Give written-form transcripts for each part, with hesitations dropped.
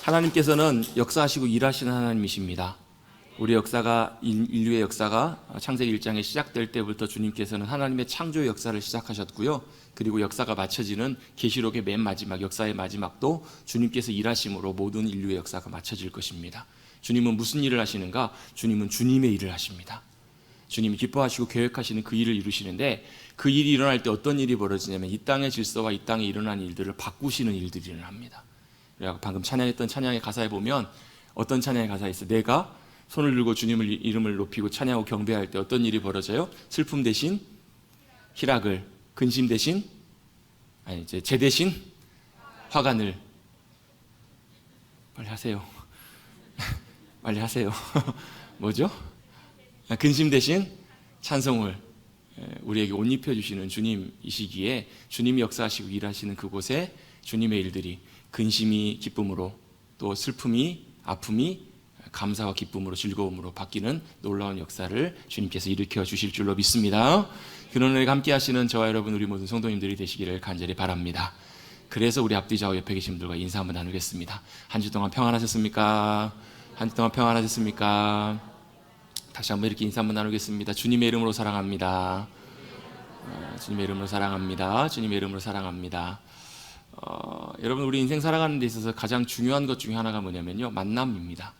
하나님께서는 역사하시고 일하시는 하나님이십니다. 우리 역사가 인류의 역사가 창세기 1장에 시작될 때부터 주님께서는 하나님의 창조의 역사를 시작하셨고요. 그리고 역사가 마쳐지는 계시록의 맨 마지막 역사의 마지막도 주님께서 일하심으로 모든 인류의 역사가 마쳐질 것입니다. 주님은 무슨 일을 하시는가? 주님은 주님의 일을 하십니다. 주님이 기뻐하시고 계획하시는 그 일을 이루시는데 그 일이 일어날 때 어떤 일이 벌어지냐면 이 땅의 질서와 이 땅에 일어난 일들을 바꾸시는 일들이 일어납니다. 그래서 방금 찬양했던 찬양의 가사에 보면 어떤 찬양의 가사에 있어요? 내가 손을 들고 주님을 이름을 높이고 찬양하고 경배할 때 어떤 일이 벌어져요? 슬픔 대신 희락을, 근심 대신 제 대신 화관을. 빨리 하세요. 빨리 하세요. 뭐죠? 근심 대신 찬송을 우리에게 옷 입혀주시는 주님이시기에 주님이 역사하시고 일하시는 그곳에 주님의 일들이 근심이 기쁨으로 또 슬픔이 아픔이 감사와 기쁨으로 즐거움으로 바뀌는 놀라운 역사를 주님께서 일으켜 주실 줄로 믿습니다. 그런 은혜가 함께 하시는 저와 여러분 우리 모든 성도님들이 되시기를 간절히 바랍니다. 그래서 우리 앞뒤 좌우 옆에 계신 분들과 인사 한번 나누겠습니다. 한 주 동안 평안하셨습니까? 한 주 동안 평안하셨습니까? 다시 한번 이렇게 인사 한번 나누겠습니다. 주님의 이름으로 사랑합니다. 주님의 이름으로 사랑합니다. 주님의 이름으로 사랑합니다. 여러분 우리 인생 살아가는 데 있어서 가장 중요한 것 중에 하나가 뭐냐면요, 만남입니다.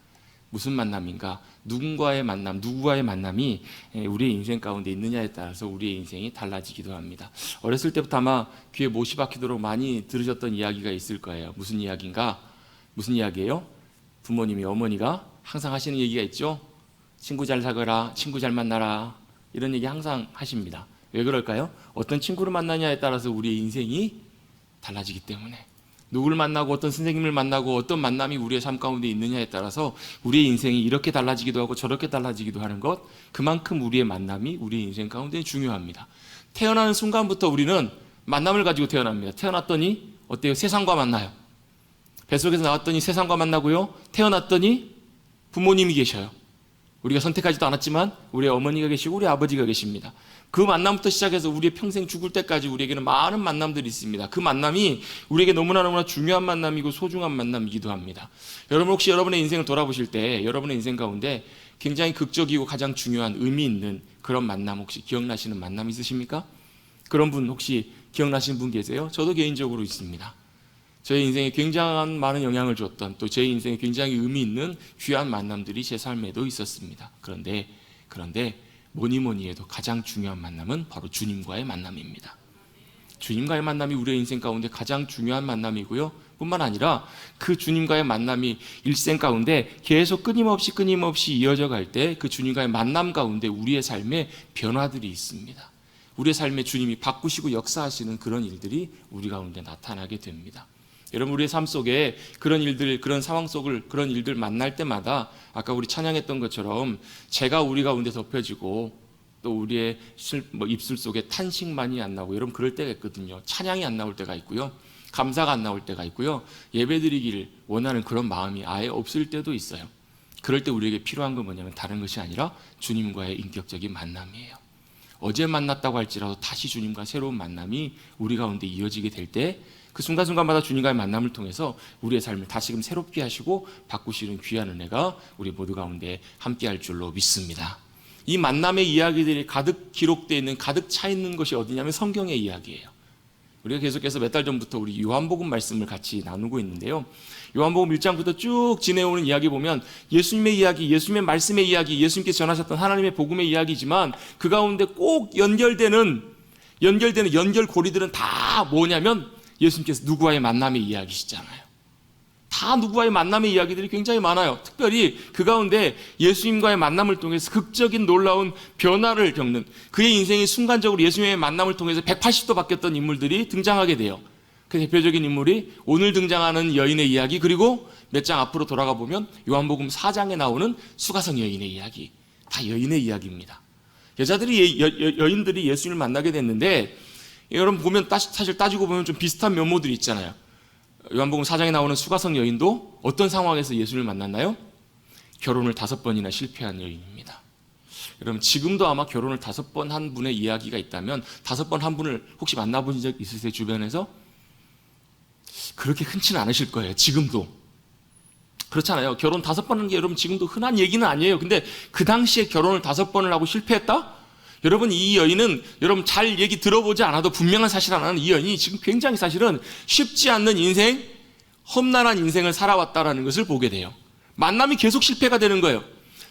무슨 만남인가? 누군가의 만남, 누구와의 만남이 우리의 인생 가운데 있느냐에 따라서 우리의 인생이 달라지기도 합니다. 어렸을 때부터 아마 귀에 못이 박히도록 많이 들으셨던 이야기가 있을 거예요. 무슨 이야기인가? 무슨 이야기예요? 부모님이, 어머니가 항상 하시는 얘기가 있죠. 친구 잘 사귀어라, 친구 잘 만나라, 이런 얘기 항상 하십니다. 왜 그럴까요? 어떤 친구를 만나냐에 따라서 우리의 인생이 달라지기 때문에, 누구를 만나고 어떤 선생님을 만나고 어떤 만남이 우리의 삶 가운데 있느냐에 따라서 우리의 인생이 이렇게 달라지기도 하고 저렇게 달라지기도 하는 것, 그만큼 우리의 만남이 우리의 인생 가운데 중요합니다. 태어나는 순간부터 우리는 만남을 가지고 태어납니다. 태어났더니 어때요? 세상과 만나요. 뱃속에서 나왔더니 세상과 만나고요. 태어났더니 부모님이 계셔요. 우리가 선택하지도 않았지만 우리 어머니가 계시고 우리 아버지가 계십니다. 그 만남부터 시작해서 우리의 평생 죽을 때까지 우리에게는 많은 만남들이 있습니다. 그 만남이 우리에게 너무나 중요한 만남이고 소중한 만남이기도 합니다. 여러분 혹시 여러분의 인생을 돌아보실 때 여러분의 인생 가운데 굉장히 극적이고 가장 중요한 의미 있는 그런 만남 혹시 기억나시는 만남 있으십니까? 그런 분 혹시 기억나시는 분 계세요? 저도 개인적으로 있습니다. 저의 인생에 굉장한 많은 영향을 줬던, 또 제 인생에 굉장히 의미 있는 귀한 만남들이 제 삶에도 있었습니다. 그런데 뭐니 해도 가장 중요한 만남은 바로 주님과의 만남입니다. 주님과의 만남이 우리의 인생 가운데 가장 중요한 만남이고요. 뿐만 아니라 그 주님과의 만남이 일생 가운데 계속 끊임없이 이어져 갈 때 그 주님과의 만남 가운데 우리의 삶에 변화들이 있습니다. 우리의 삶에 주님이 바꾸시고 역사하시는 그런 일들이 우리 가운데 나타나게 됩니다. 여러분 우리의 삶 속에 그런 일들, 그런 상황 속을 그런 일들 만날 때마다 아까 우리 찬양했던 것처럼 제가 우리 가운데 덮여지고 또 우리의 입술 속에 탄식만이 안 나오고, 여러분 그럴 때가 있거든요. 찬양이 안 나올 때가 있고요. 감사가 안 나올 때가 있고요. 예배드리기를 원하는 그런 마음이 아예 없을 때도 있어요. 그럴 때 우리에게 필요한 건 뭐냐면 다른 것이 아니라 주님과의 인격적인 만남이에요. 어제 만났다고 할지라도 다시 주님과 새로운 만남이 우리 가운데 이어지게 될 때 그 순간순간마다 주님과의 만남을 통해서 우리의 삶을 다시금 새롭게 하시고 바꾸시는 귀한 은혜가 우리 모두 가운데 함께할 줄로 믿습니다. 이 만남의 이야기들이 가득 기록되어 있는, 가득 차 있는 것이 어디냐면 성경의 이야기예요. 우리가 계속해서 몇 달 전부터 우리 요한복음 말씀을 같이 나누고 있는데요. 요한복음 1장부터 쭉 지내오는 이야기 보면 예수님의 이야기, 예수님의 말씀의 이야기, 예수님께서 전하셨던 하나님의 복음의 이야기지만 그 가운데 꼭 연결되는 연결고리들은 다 뭐냐면 예수님께서 누구와의 만남의 이야기시잖아요. 다 누구와의 만남의 이야기들이 굉장히 많아요. 특별히 그 가운데 예수님과의 만남을 통해서 극적인 놀라운 변화를 겪는, 그의 인생이 순간적으로 예수님의 만남을 통해서 180도 바뀌었던 인물들이 등장하게 돼요. 그 대표적인 인물이 오늘 등장하는 여인의 이야기, 그리고 몇 장 앞으로 돌아가 보면 요한복음 4장에 나오는 수가성 여인의 이야기, 다 여인의 이야기입니다. 여인들이 예수님을 만나게 됐는데, 여러분 보면 사실 따지고 보면 좀 비슷한 면모들이 있잖아요. 요한복음 4장에 나오는 수가성 여인도 어떤 상황에서 예수님을 만났나요? 결혼을 5번이나 실패한 여인입니다. 여러분 지금도 아마 결혼을 5번 한 분의 이야기가 있다면 5번 한 분을 혹시 만나보신 적 있으세요? 주변에서? 그렇게 흔치는 않으실 거예요. 지금도. 그렇잖아요. 결혼 5번 하는 게 여러분 지금도 흔한 얘기는 아니에요. 근데 그 당시에 결혼을 5번을 하고 실패했다? 여러분 이 여인은 여러분 잘 얘기 들어보지 않아도 분명한 사실 하나는 이 여인이 지금 굉장히 사실은 쉽지 않는 인생, 험난한 인생을 살아왔다라는 것을 보게 돼요. 만남이 계속 실패가 되는 거예요.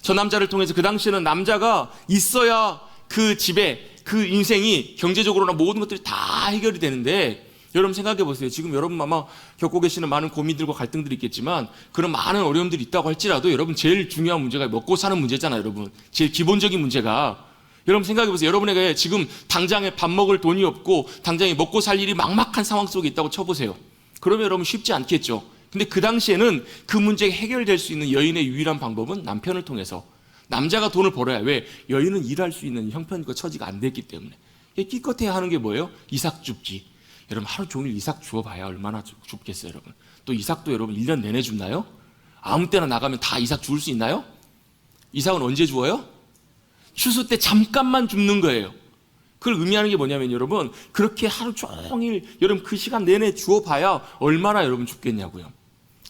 저 남자를 통해서 그 당시에는 남자가 있어야 그 집에 그 인생이 경제적으로나 모든 것들이 다 해결이 되는데 여러분 생각해 보세요. 지금 여러분 아마 겪고 계시는 많은 고민들과 갈등들이 있겠지만 그런 많은 어려움들이 있다고 할지라도 여러분 제일 중요한 문제가 먹고 사는 문제잖아요. 여러분 제일 기본적인 문제가 여러분 생각해 보세요. 여러분에게 지금 당장에 밥 먹을 돈이 없고 당장에 먹고 살 일이 막막한 상황 속에 있다고 쳐보세요. 그러면 여러분 쉽지 않겠죠. 근데 그 당시에는 그 문제가 해결될 수 있는 여인의 유일한 방법은 남편을 통해서 남자가 돈을 벌어야 왜 여인은 일할 수 있는 형편과 처지가 안 됐기 때문에 기껏해야 하는 게 뭐예요? 이삭 줍기. 여러분 하루 종일 이삭 주워봐야 얼마나 줍겠어요. 여러분 또 이삭도 여러분 1년 내내 줍나요? 아무 때나 나가면 다 이삭 주울 수 있나요? 이삭은 언제 주워요? 추수 때 잠깐만 줍는 거예요. 그걸 의미하는 게 뭐냐면 여러분 그렇게 하루 종일 여러분 그 시간 내내 주워봐야 얼마나 여러분 줍겠냐고요.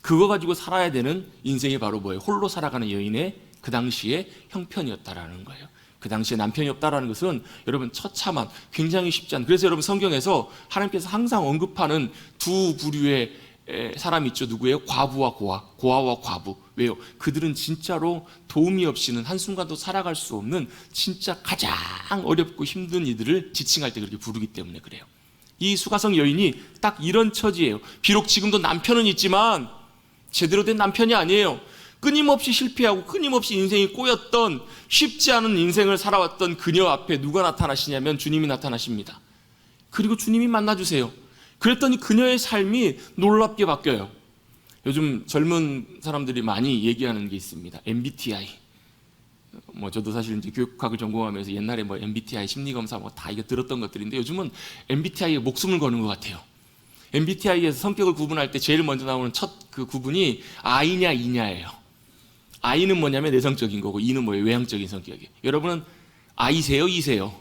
그거 가지고 살아야 되는 인생이 바로 뭐예요? 홀로 살아가는 여인의 그 당시에 형편이었다라는 거예요. 그 당시에 남편이 없다라는 것은 여러분 처참한 굉장히 쉽지 않은 그래서 여러분 성경에서 하나님께서 항상 언급하는 두 부류의 사람이 있죠. 누구예요? 과부와 고아와 과부. 왜요? 그들은 진짜로 도움이 없이는 한순간도 살아갈 수 없는 진짜 가장 어렵고 힘든 이들을 지칭할 때 그렇게 부르기 때문에 그래요. 이 수가성 여인이 딱 이런 처지예요. 비록 지금도 남편은 있지만 제대로 된 남편이 아니에요. 끊임없이 실패하고 끊임없이 인생이 꼬였던 쉽지 않은 인생을 살아왔던 그녀 앞에 누가 나타나시냐면 주님이 나타나십니다. 그리고 주님이 만나주세요. 그랬더니 그녀의 삶이 놀랍게 바뀌어요. 요즘 젊은 사람들이 많이 얘기하는 게 있습니다. MBTI. 저도 사실 이제 교육학을 전공하면서 옛날에 MBTI 심리검사 다 이거 들었던 것들인데 요즘은 MBTI에 목숨을 거는 것 같아요. MBTI에서 성격을 구분할 때 제일 먼저 나오는 첫 그 구분이 I냐 E냐예요. I는 뭐냐면 내성적인 거고 E는 뭐예요? 외향적인 성격이에요. 여러분은 I세요? E세요?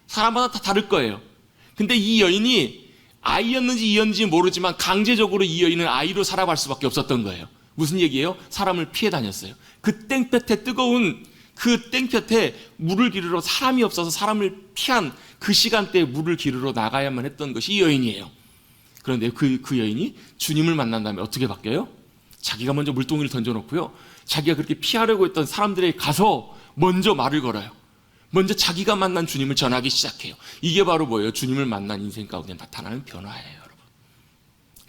사람마다 다 다를 거예요. 근데 이 여인이 I였는지 E였는지 모르지만 강제적으로 이 여인은 I로 살아갈 수밖에 없었던 거예요. 무슨 얘기예요? 사람을 피해 다녔어요. 그 땡볕에 뜨거운 그 땡볕에 물을 기르러 사람이 없어서 사람을 피한 그 시간대에 물을 기르러 나가야만 했던 것이 이 여인이에요. 그런데 그 여인이 주님을 만난 다음에 어떻게 바뀌어요? 자기가 먼저 물동이를 던져놓고요. 자기가 그렇게 피하려고 했던 사람들에게 가서 먼저 말을 걸어요. 먼저 자기가 만난 주님을 전하기 시작해요. 이게 바로 뭐예요? 주님을 만난 인생 가운데 나타나는 변화예요.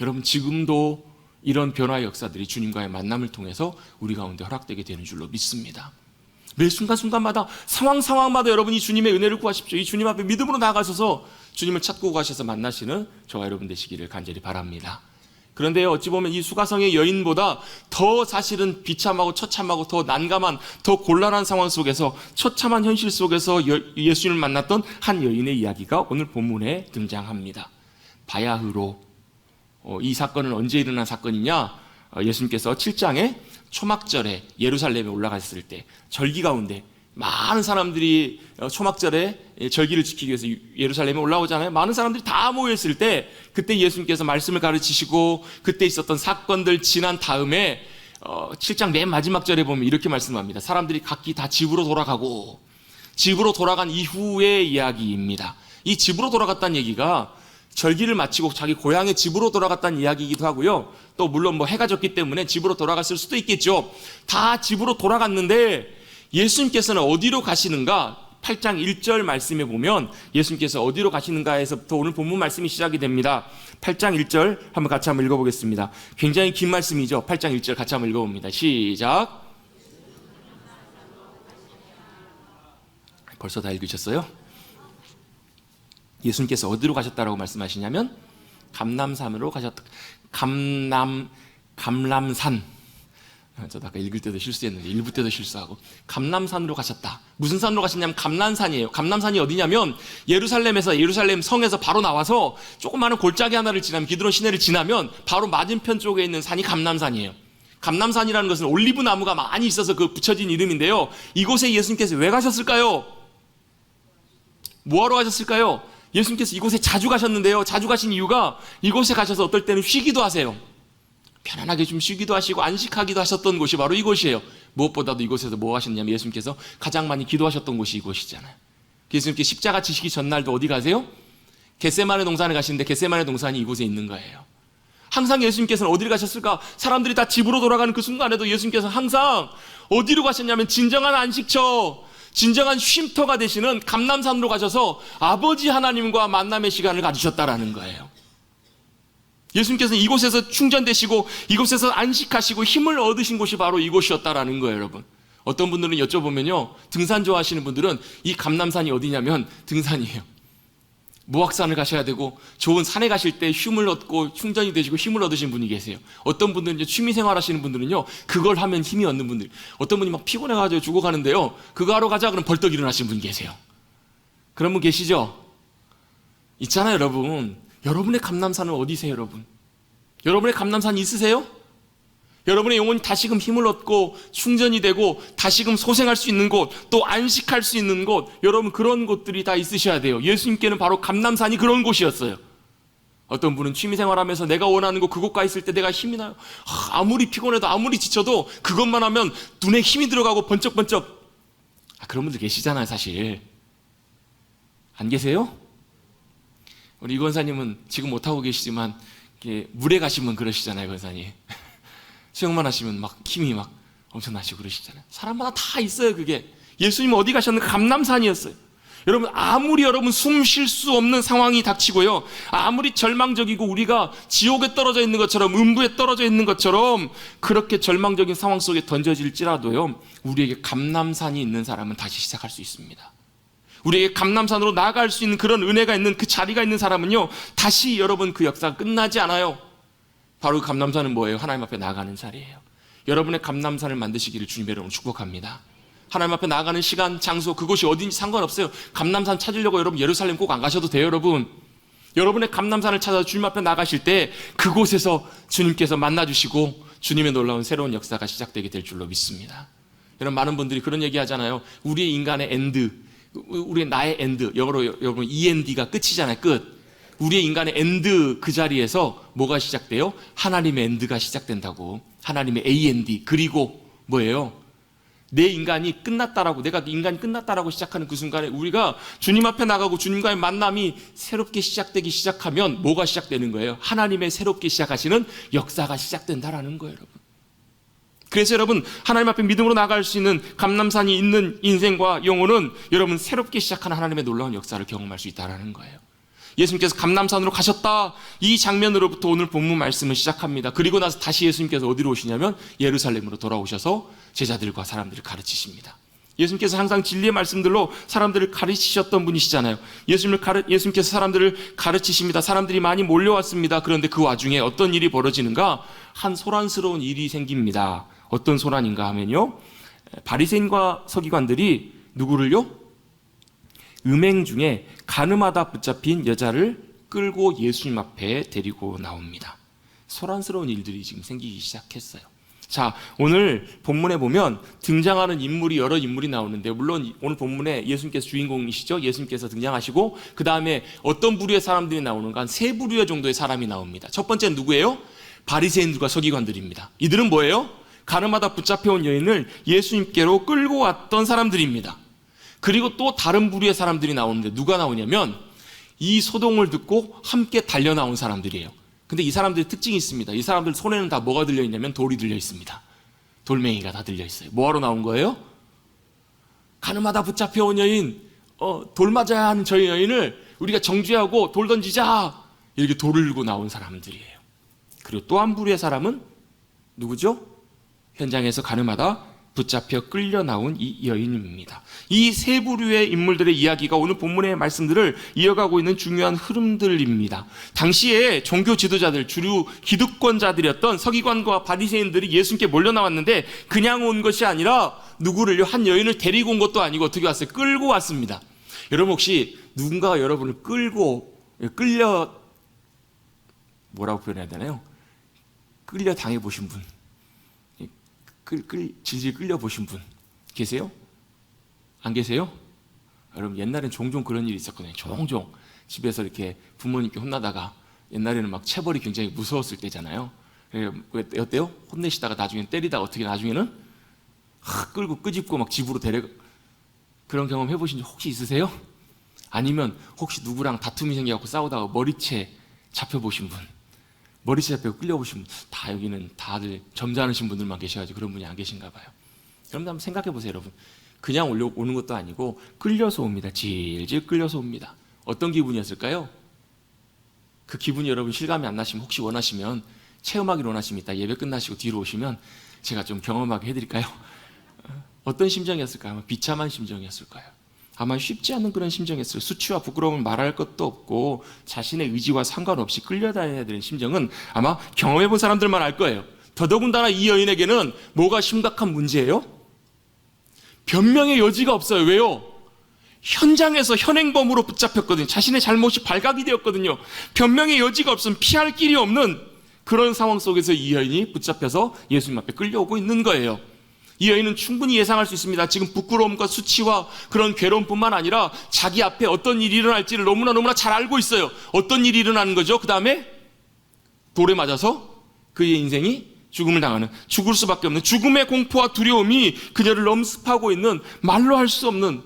여러분 지금도 이런 변화의 역사들이 주님과의 만남을 통해서 우리 가운데 허락되게 되는 줄로 믿습니다. 매 순간순간마다 상황마다 여러분이 주님의 은혜를 구하십시오. 이 주님 앞에 믿음으로 나가셔서 주님을 찾고 가셔서 만나시는 저와 여러분 되시기를 간절히 바랍니다. 그런데 어찌 보면 이 수가성의 여인보다 더 사실은 비참하고 처참하고 더 난감한 더 곤란한 상황 속에서 처참한 현실 속에서 예수님을 만났던 한 여인의 이야기가 오늘 본문에 등장합니다. 바야흐로 이 사건은 언제 일어난 사건이냐? 예수님께서 7장에 초막절에 예루살렘에 올라갔을 때 절기 가운데 많은 사람들이 초막절에 절기를 지키기 위해서 예루살렘에 올라오잖아요. 많은 사람들이 다 모였을 때 그때 예수님께서 말씀을 가르치시고 그때 있었던 사건들 지난 다음에 7장 맨 마지막 절에 보면 이렇게 말씀합니다. 사람들이 각기 다 집으로 돌아가고 집으로 돌아간 이후의 이야기입니다. 이 집으로 돌아갔다는 얘기가 절기를 마치고 자기 고향의 집으로 돌아갔다는 이야기이기도 하고요. 또 물론 해가 졌기 때문에 집으로 돌아갔을 수도 있겠죠. 다 집으로 돌아갔는데 예수님께서는 어디로 가시는가? 8장 1절 말씀에 보면 예수님께서 어디로 가시는가에서부터 오늘 본문 말씀이 시작이 됩니다. 8장 1절 한번 같이 한번 읽어보겠습니다. 굉장히 긴 말씀이죠. 8장 1절 같이 한번 읽어봅니다. 시작. 벌써 다 읽으셨어요? 예수님께서 어디로 가셨다라고 말씀하시냐면 감람산으로 가셨다. 감람산. 저도 아까 읽을 때도 실수했는데 일부 때도 실수하고 감람산으로 가셨다. 무슨 산으로 가셨냐면 감람산이에요. 감람산이 어디냐면 예루살렘 성에서 바로 나와서 조그마한 골짜기 하나를 지나면 기드론 시내를 지나면 바로 맞은편 쪽에 있는 산이 감람산이에요. 감람산이라는 것은 올리브 나무가 많이 있어서 그 붙여진 이름인데요. 이곳에 예수님께서 왜 가셨을까요? 뭐하러 가셨을까요? 예수님께서 이곳에 자주 가셨는데요. 자주 가신 이유가 이곳에 가셔서 어떨 때는 쉬기도 하세요. 편안하게 좀 쉬기도 하시고 안식하기도 하셨던 곳이 바로 이곳이에요. 무엇보다도 이곳에서 뭐 하셨냐면 예수님께서 가장 많이 기도하셨던 곳이 이곳이잖아요. 예수님께 십자가 지시기 전날도 어디 가세요? 겟세마네 동산에 가시는데 겟세마네 동산이 이곳에 있는 거예요. 항상 예수님께서는 어디를 가셨을까? 사람들이 다 집으로 돌아가는 그 순간에도 예수님께서 항상 어디로 가셨냐면 진정한 안식처, 진정한 쉼터가 되시는 감람산으로 가셔서 아버지 하나님과 만남의 시간을 가지셨다라는 거예요. 예수님께서는 이곳에서 충전되시고 이곳에서 안식하시고 힘을 얻으신 곳이 바로 이곳이었다라는 거예요, 여러분. 어떤 분들은 여쭤보면요, 등산 좋아하시는 분들은 이 감람산이 어디냐면 등산이에요. 무악산을 가셔야 되고 좋은 산에 가실 때 쉼을 얻고 충전이 되시고 힘을 얻으신 분이 계세요. 어떤 분들은 이제 취미생활 하시는 분들은요, 그걸 하면 힘이 얻는 분들, 어떤 분이 막 피곤해가지고 죽어가는데요, 그거 하러 가자 그럼 벌떡 일어나시는 분이 계세요. 그런 분 계시죠? 있잖아요, 여러분. 여러분의 감람산은 어디세요, 여러분? 여러분의 감람산 있으세요? 여러분의 영혼이 다시금 힘을 얻고 충전이 되고 다시금 소생할 수 있는 곳, 또 안식할 수 있는 곳, 여러분 그런 곳들이 다 있으셔야 돼요. 예수님께는 바로 감람산이 그런 곳이었어요. 어떤 분은 취미생활하면서 내가 원하는 곳 그곳 가 있을 때 내가 힘이 나요. 아무리 피곤해도 아무리 지쳐도 그것만 하면 눈에 힘이 들어가고 번쩍번쩍. 그런 분들 계시잖아요, 사실. 안 계세요? 우리 이 권사님은 지금 못하고 계시지만 물에 가시면 그러시잖아요, 권사님. 수영만 하시면 막 힘이 막 엄청 나시고 그러시잖아요. 사람마다 다 있어요, 그게. 예수님은 어디 가셨는가? 감람산이었어요. 여러분, 아무리 여러분 숨 쉴 수 없는 상황이 닥치고요, 아무리 절망적이고 우리가 지옥에 떨어져 있는 것처럼, 음부에 떨어져 있는 것처럼 그렇게 절망적인 상황 속에 던져질지라도요, 우리에게 감람산이 있는 사람은 다시 시작할 수 있습니다. 우리에게 감람산으로 나아갈 수 있는 그런 은혜가 있는 그 자리가 있는 사람은요, 다시 여러분 그 역사가 끝나지 않아요. 바로 그 감람산은 뭐예요? 하나님 앞에 나아가는 자리예요. 여러분의 감람산을 만드시기를 주님의 이름으로 축복합니다. 하나님 앞에 나아가는 시간, 장소, 그곳이 어딘지 상관없어요. 감람산 찾으려고 여러분 예루살렘 꼭 안 가셔도 돼요, 여러분. 여러분의 감람산을 찾아 주님 앞에 나가실 때 그곳에서 주님께서 만나주시고 주님의 놀라운 새로운 역사가 시작되게 될 줄로 믿습니다. 여러분, 많은 분들이 그런 얘기 하잖아요. 우리의 인간의 엔드, 우리의 나의 엔드, 영어로 여러분 END가 끝이잖아요, 끝. 우리의 인간의 엔드 그 자리에서 뭐가 시작돼요? 하나님의 엔드가 시작된다고. 하나님의 AND. 그리고 뭐예요? 내 인간이 끝났다라고, 내가 인간이 끝났다라고 시작하는 그 순간에 우리가 주님 앞에 나가고 주님과의 만남이 새롭게 시작되기 시작하면 뭐가 시작되는 거예요? 하나님의 새롭게 시작하시는 역사가 시작된다라는 거예요, 여러분. 그래서 여러분, 하나님 앞에 믿음으로 나아갈 수 있는 감람산이 있는 인생과 영혼은 여러분 새롭게 시작하는 하나님의 놀라운 역사를 경험할 수 있다는 거예요. 예수님께서 감람산으로 가셨다, 이 장면으로부터 오늘 본문 말씀을 시작합니다. 그리고 나서 다시 예수님께서 어디로 오시냐면 예루살렘으로 돌아오셔서 제자들과 사람들을 가르치십니다. 예수님께서 항상 진리의 말씀들로 사람들을 가르치셨던 분이시잖아요. 예수님께서 사람들을 가르치십니다. 사람들이 많이 몰려왔습니다. 그런데 그 와중에 어떤 일이 벌어지는가? 한 소란스러운 일이 생깁니다. 어떤 소란인가 하면요, 바리새인과 서기관들이 누구를요? 음행 중에 가늠하다 붙잡힌 여자를 끌고 예수님 앞에 데리고 나옵니다. 소란스러운 일들이 지금 생기기 시작했어요. 자, 오늘 본문에 보면 등장하는 인물이 여러 인물이 나오는데, 물론 오늘 본문에 예수님께서 주인공이시죠. 예수님께서 등장하시고 그 다음에 어떤 부류의 사람들이 나오는가? 한 세 부류의 정도의 사람이 나옵니다. 첫 번째는 누구예요? 바리새인들과 서기관들입니다. 이들은 뭐예요? 가늠하다 붙잡혀온 여인을 예수님께로 끌고 왔던 사람들입니다. 그리고 또 다른 부류의 사람들이 나오는데 누가 나오냐면 이 소동을 듣고 함께 달려 나온 사람들이에요. 근데 이 사람들의 특징이 있습니다. 이 사람들 손에는 다 뭐가 들려 있냐면 돌이 들려 있습니다. 돌멩이가 다 들려 있어요. 뭐하러 나온 거예요? 가늠하다 붙잡혀온 여인, 돌 맞아야 하는 저희 여인을 우리가 정죄하고 돌 던지자, 이렇게 돌을 들고 나온 사람들이에요. 그리고 또 한 부류의 사람은 누구죠? 현장에서 가늠하다 붙잡혀 끌려 나온 이 여인입니다. 이 세 부류의 인물들의 이야기가 오늘 본문의 말씀들을 이어가고 있는 중요한 흐름들입니다. 당시에 종교 지도자들, 주류 기득권자들이었던 서기관과 바리새인들이 예수님께 몰려 나왔는데 그냥 온 것이 아니라 누구를요? 한 여인을 데리고 온 것도 아니고 어떻게 왔어요? 끌고 왔습니다. 여러분, 혹시 누군가가 여러분을 끌려 뭐라고 표현해야 되나요? 끌려 당해보신 분, 질질 끌려보신 분 계세요? 안 계세요? 여러분, 옛날엔 종종 그런 일이 있었거든요. 종종 집에서 이렇게 부모님께 혼나다가, 옛날에는 막 체벌이 굉장히 무서웠을 때잖아요. 어때요? 혼내시다가 나중에 때리다가 어떻게 나중에는 끌고 끄집고 막 집으로 데려가. 그런 경험 해보신 적 혹시 있으세요? 아니면 혹시 누구랑 다툼이 생겨갖고 싸우다가 머리채 잡혀보신 분, 머리채 잡혀 끌려보신 분, 다 여기는 다들 점잖으신 분들만 계셔가지고 그런 분이 안 계신가 봐요. 여러분 한번 생각해 보세요. 여러분 그냥 오는 것도 아니고 끌려서 옵니다. 질질 끌려서 옵니다. 어떤 기분이었을까요? 그 기분이 여러분 실감이 안 나시면 혹시 원하시면 체험하기를 원하시면 이따 예배 끝나시고 뒤로 오시면 제가 좀 경험하게 해드릴까요? 어떤 심정이었을까요? 아마 비참한 심정이었을까요? 아마 쉽지 않은 그런 심정이었어요. 수치와 부끄러움을 말할 것도 없고 자신의 의지와 상관없이 끌려다녀야 되는 심정은 아마 경험해본 사람들만 알 거예요. 더더군다나 이 여인에게는 뭐가 심각한 문제예요? 변명의 여지가 없어요. 왜요? 현장에서 현행범으로 붙잡혔거든요. 자신의 잘못이 발각이 되었거든요. 변명의 여지가 없으면 피할 길이 없는 그런 상황 속에서 이 여인이 붙잡혀서 예수님 앞에 끌려오고 있는 거예요. 이 여인은 충분히 예상할 수 있습니다. 지금 부끄러움과 수치와 그런 괴로움뿐만 아니라 자기 앞에 어떤 일이 일어날지를 너무나 잘 알고 있어요. 어떤 일이 일어나는 거죠? 그 다음에 돌에 맞아서 그의 인생이 죽음을 당하는, 죽을 수밖에 없는 죽음의 공포와 두려움이 그녀를 엄습하고 있는, 말로 할 수 없는.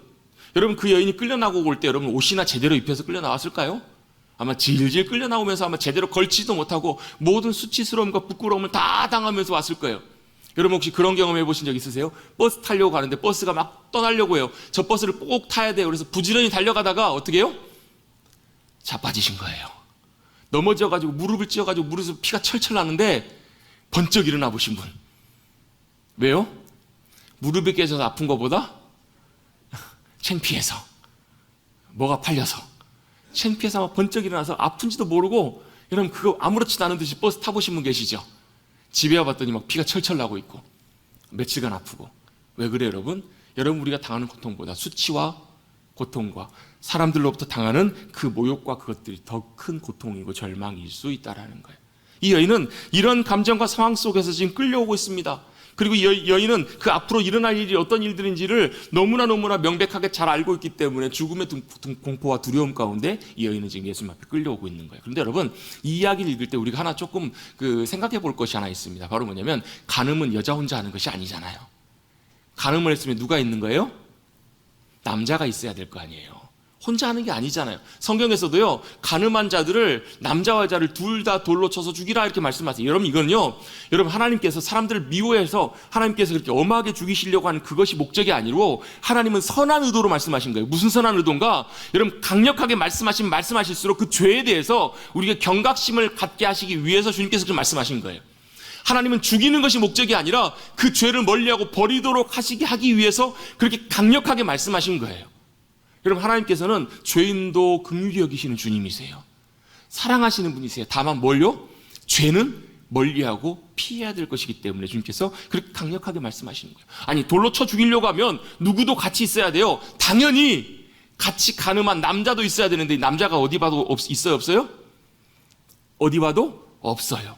여러분 그 여인이 끌려나오고 올 때 여러분 옷이나 제대로 입혀서 끌려나왔을까요? 아마 질질 끌려나오면서 아마 제대로 걸치지도 못하고 모든 수치스러움과 부끄러움을 다 당하면서 왔을 거예요. 여러분 혹시 그런 경험 해보신 적 있으세요? 버스 타려고 가는데 버스가 막 떠나려고 해요. 저 버스를 꼭 타야 돼요. 그래서 부지런히 달려가다가 어떻게 해요? 자빠지신 거예요. 넘어져가지고 무릎을 찧어가지고 무릎에서 피가 철철 나는데 번쩍 일어나 보신 분. 왜요? 무릎이 깨져서 아픈 것보다 창피해서, 뭐가 팔려서 창피해서 막 번쩍 일어나서 아픈지도 모르고, 여러분 그거 아무렇지도 않은 듯이 버스 타보신 분 계시죠? 집에 와봤더니 막 피가 철철 나고 있고 며칠간 아프고. 왜 그래요 여러분? 여러분 우리가 당하는 고통보다 수치와 고통과 사람들로부터 당하는 그 모욕과 그것들이 더 큰 고통이고 절망일 수 있다는 거예요. 이 여인은 이런 감정과 상황 속에서 지금 끌려오고 있습니다. 그리고 이 여인은 그 앞으로 일어날 일이 어떤 일들인지를 너무나 명백하게 잘 알고 있기 때문에 죽음의 공포와 두려움 가운데 이 여인은 지금 예수님 앞에 끌려오고 있는 거예요. 그런데 여러분 이 이야기를 읽을 때 우리가 하나 조금 생각해 볼 것이 하나 있습니다. 바로 뭐냐면 간음은 여자 혼자 하는 것이 아니잖아요. 간음을 했으면 누가 있는 거예요? 남자가 있어야 될 거 아니에요. 혼자 하는 게 아니잖아요. 성경에서도요 간음한 자들을, 남자와 여자를 둘 다 돌로 쳐서 죽이라 이렇게 말씀하세요. 여러분 이거는요, 여러분 하나님께서 사람들을 미워해서 하나님께서 그렇게 엄하게 죽이시려고 하는 그것이 목적이 아니고 하나님은 선한 의도로 말씀하신 거예요. 무슨 선한 의도인가? 여러분 강력하게 말씀하실수록 그 죄에 대해서 우리가 경각심을 갖게 하시기 위해서 주님께서 그렇게 말씀하신 거예요. 하나님은 죽이는 것이 목적이 아니라 그 죄를 멀리하고 버리도록 하기 위해서 그렇게 강력하게 말씀하신 거예요. 여러분 하나님께서는 죄인도 긍휼히 여기시는 주님이세요. 사랑하시는 분이세요. 다만 뭘요? 죄는 멀리하고 피해야 될 것이기 때문에 주님께서 그렇게 강력하게 말씀하시는 거예요. 아니 돌로 쳐 죽이려고 하면 누구도 같이 있어야 돼요. 당연히 같이 간음한 남자도 있어야 되는데 남자가 어디 봐도 있어요 없어요? 어디 봐도 없어요.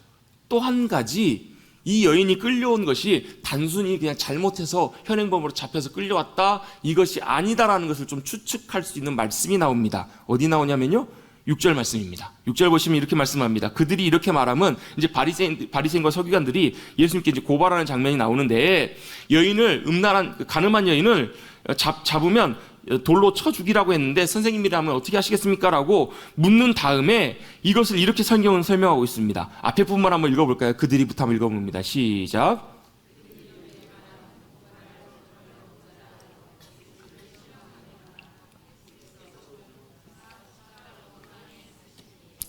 또 한 가지, 이 여인이 끌려온 것이 단순히 그냥 잘못해서 현행범으로 잡혀서 끌려왔다 이것이 아니다라는 것을 좀 추측할 수 있는 말씀이 나옵니다. 어디 나오냐면요 6절 말씀입니다. 6절 보시면 이렇게 말씀합니다. 그들이 이렇게 말하면 이제 바리새인과 서기관들이 예수님께 이제 고발하는 장면이 나오는데, 여인을 음란한 간음한 여인을 잡으면 돌로 쳐 죽이라고 했는데 선생님이라면 어떻게 하시겠습니까? 라고 묻는 다음에 이것을 이렇게 성경은 설명하고 있습니다. 앞에 부분만 한번 읽어볼까요? 그들이부터 한번 읽어봅니다. 시작.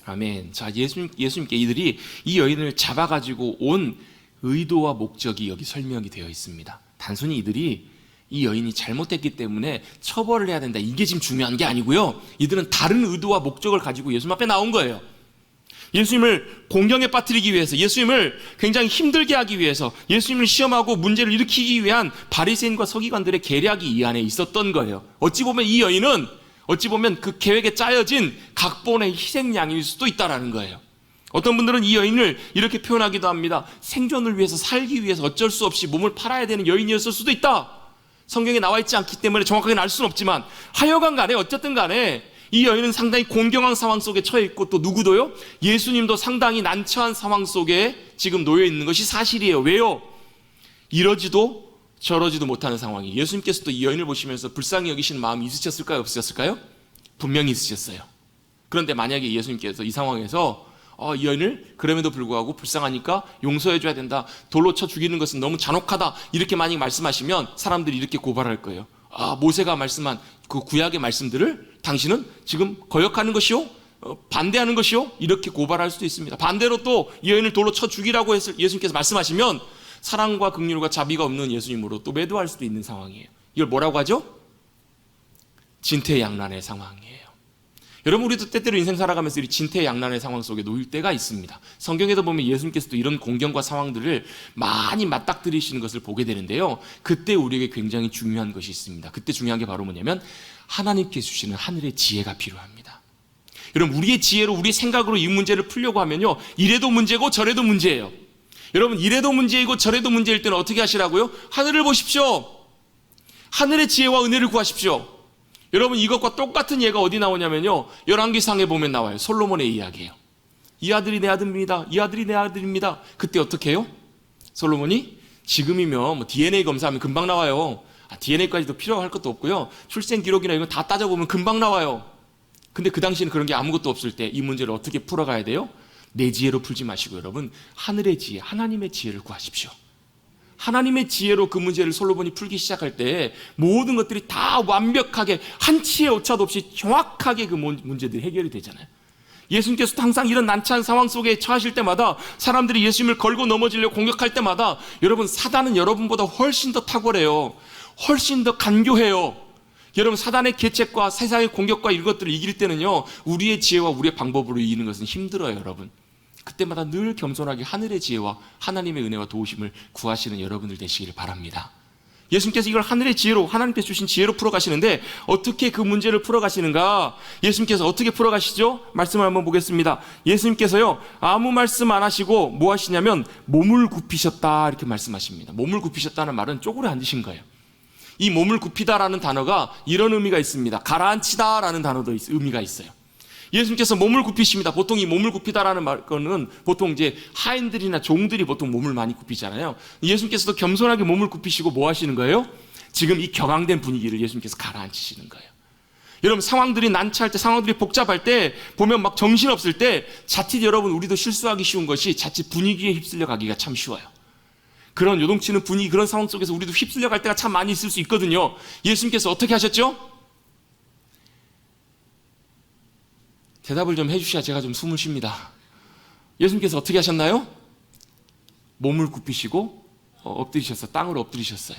아멘. 자, 예수님께 이들이 이 여인을 잡아가지고 온 의도와 목적이 여기 설명이 되어 있습니다. 단순히 이들이 이 여인이 잘못했기 때문에 처벌을 해야 된다, 이게 지금 중요한 게 아니고요. 이들은 다른 의도와 목적을 가지고 예수님 앞에 나온 거예요. 예수님을 공경에 빠뜨리기 위해서, 예수님을 굉장히 힘들게 하기 위해서, 예수님을 시험하고 문제를 일으키기 위한 바리새인과 서기관들의 계략이 이 안에 있었던 거예요. 어찌 보면 이 여인은 그 계획에 짜여진 각본의 희생양일 수도 있다는 거예요. 어떤 분들은 이 여인을 이렇게 표현하기도 합니다. 생존을 위해서, 살기 위해서 어쩔 수 없이 몸을 팔아야 되는 여인이었을 수도 있다. 성경에 나와 있지 않기 때문에 정확하게는 알 수는 없지만 하여간 간에 어쨌든 간에 이 여인은 상당히 공경한 상황 속에 처해 있고, 또 누구도요? 예수님도 상당히 난처한 상황 속에 지금 놓여 있는 것이 사실이에요. 왜요? 이러지도 저러지도 못하는 상황이. 예수님께서도 이 여인을 보시면서 불쌍히 여기시는 마음이 있으셨을까요? 없으셨을까요? 분명히 있으셨어요. 그런데 만약에 예수님께서 이 상황에서 이 여인을 그럼에도 불구하고 불쌍하니까 용서해 줘야 된다, 돌로 쳐 죽이는 것은 너무 잔혹하다, 이렇게 만약 말씀하시면 사람들이 이렇게 고발할 거예요. 모세가 말씀한 그 구약의 말씀들을 당신은 지금 거역하는 것이요, 반대하는 것이요, 이렇게 고발할 수도 있습니다. 반대로 또 이 여인을 돌로 쳐 죽이라고 예수님께서 말씀하시면 사랑과 긍휼과 자비가 없는 예수님으로 또 매도할 수도 있는 상황이에요. 이걸 뭐라고 하죠? 진퇴양난의 상황이에요. 여러분, 우리도 때때로 인생 살아가면서 이 진퇴양난의 상황 속에 놓일 때가 있습니다. 성경에도 보면 예수님께서도 이런 공경과 상황들을 많이 맞닥뜨리시는 것을 보게 되는데요, 그때 우리에게 굉장히 중요한 것이 있습니다. 그때 중요한 게 바로 뭐냐면 하나님께 주시는 하늘의 지혜가 필요합니다. 여러분, 우리의 지혜로, 우리의 생각으로 이 문제를 풀려고 하면요, 이래도 문제고 저래도 문제예요. 여러분, 이래도 문제이고 저래도 문제일 때는 어떻게 하시라고요? 하늘을 보십시오. 하늘의 지혜와 은혜를 구하십시오. 여러분, 이것과 똑같은 예가 어디 나오냐면요, 열왕기상에 보면 나와요. 솔로몬의 이야기예요. 이 아들이 내 아들입니다. 이 아들이 내 아들입니다. 그때 어떻게 해요? 솔로몬이 지금이면 뭐 DNA 검사하면 금방 나와요. DNA까지도 필요할 것도 없고요, 출생 기록이나 이거 다 따져보면 금방 나와요. 근데 그 당시에는 그런 게 아무것도 없을 때 이 문제를 어떻게 풀어가야 돼요? 내 지혜로 풀지 마시고 여러분, 하늘의 지혜, 하나님의 지혜를 구하십시오. 하나님의 지혜로 그 문제를 솔로몬이 풀기 시작할 때 모든 것들이 다 완벽하게 한치의 오차도 없이 정확하게 그 문제들이 해결이 되잖아요. 예수님께서도 항상 이런 난처한 상황 속에 처하실 때마다, 사람들이 예수님을 걸고 넘어지려고 공격할 때마다, 여러분, 사단은 여러분보다 훨씬 더 탁월해요. 훨씬 더 간교해요. 여러분, 사단의 계책과 세상의 공격과 이것들을 이길 때는요, 우리의 지혜와 우리의 방법으로 이기는 것은 힘들어요. 여러분, 그때마다 늘 겸손하게 하늘의 지혜와 하나님의 은혜와 도우심을 구하시는 여러분들 되시기를 바랍니다. 예수님께서 이걸 하늘의 지혜로, 하나님께서 주신 지혜로 풀어가시는데 어떻게 그 문제를 풀어가시는가? 예수님께서 어떻게 풀어가시죠? 말씀을 한번 보겠습니다. 예수님께서요, 아무 말씀 안 하시고 뭐 하시냐면 몸을 굽히셨다, 이렇게 말씀하십니다. 몸을 굽히셨다는 말은 쪼그려 앉으신 거예요. 이 몸을 굽히다라는 단어가 이런 의미가 있습니다. 가라앉히다라는 단어도 의미가 있어요. 예수님께서 몸을 굽히십니다. 보통 이 몸을 굽히다라는 말은 보통 이제 하인들이나 종들이 보통 몸을 많이 굽히잖아요. 예수님께서도 겸손하게 몸을 굽히시고 뭐 하시는 거예요? 지금 이 격앙된 분위기를 예수님께서 가라앉히시는 거예요. 여러분, 상황들이 난처할 때, 상황들이 복잡할 때, 보면 막 정신없을 때 자칫 여러분, 우리도 실수하기 쉬운 것이 자칫 분위기에 휩쓸려 가기가 참 쉬워요. 그런 요동치는 분위기, 그런 상황 속에서 우리도 휩쓸려 갈 때가 참 많이 있을 수 있거든요. 예수님께서 어떻게 하셨죠? 대답을 좀 해주셔야 제가 좀 숨을 쉽니다. 예수님께서 어떻게 하셨나요? 몸을 굽히시고 엎드리셨어요. 땅으로 엎드리셨어요.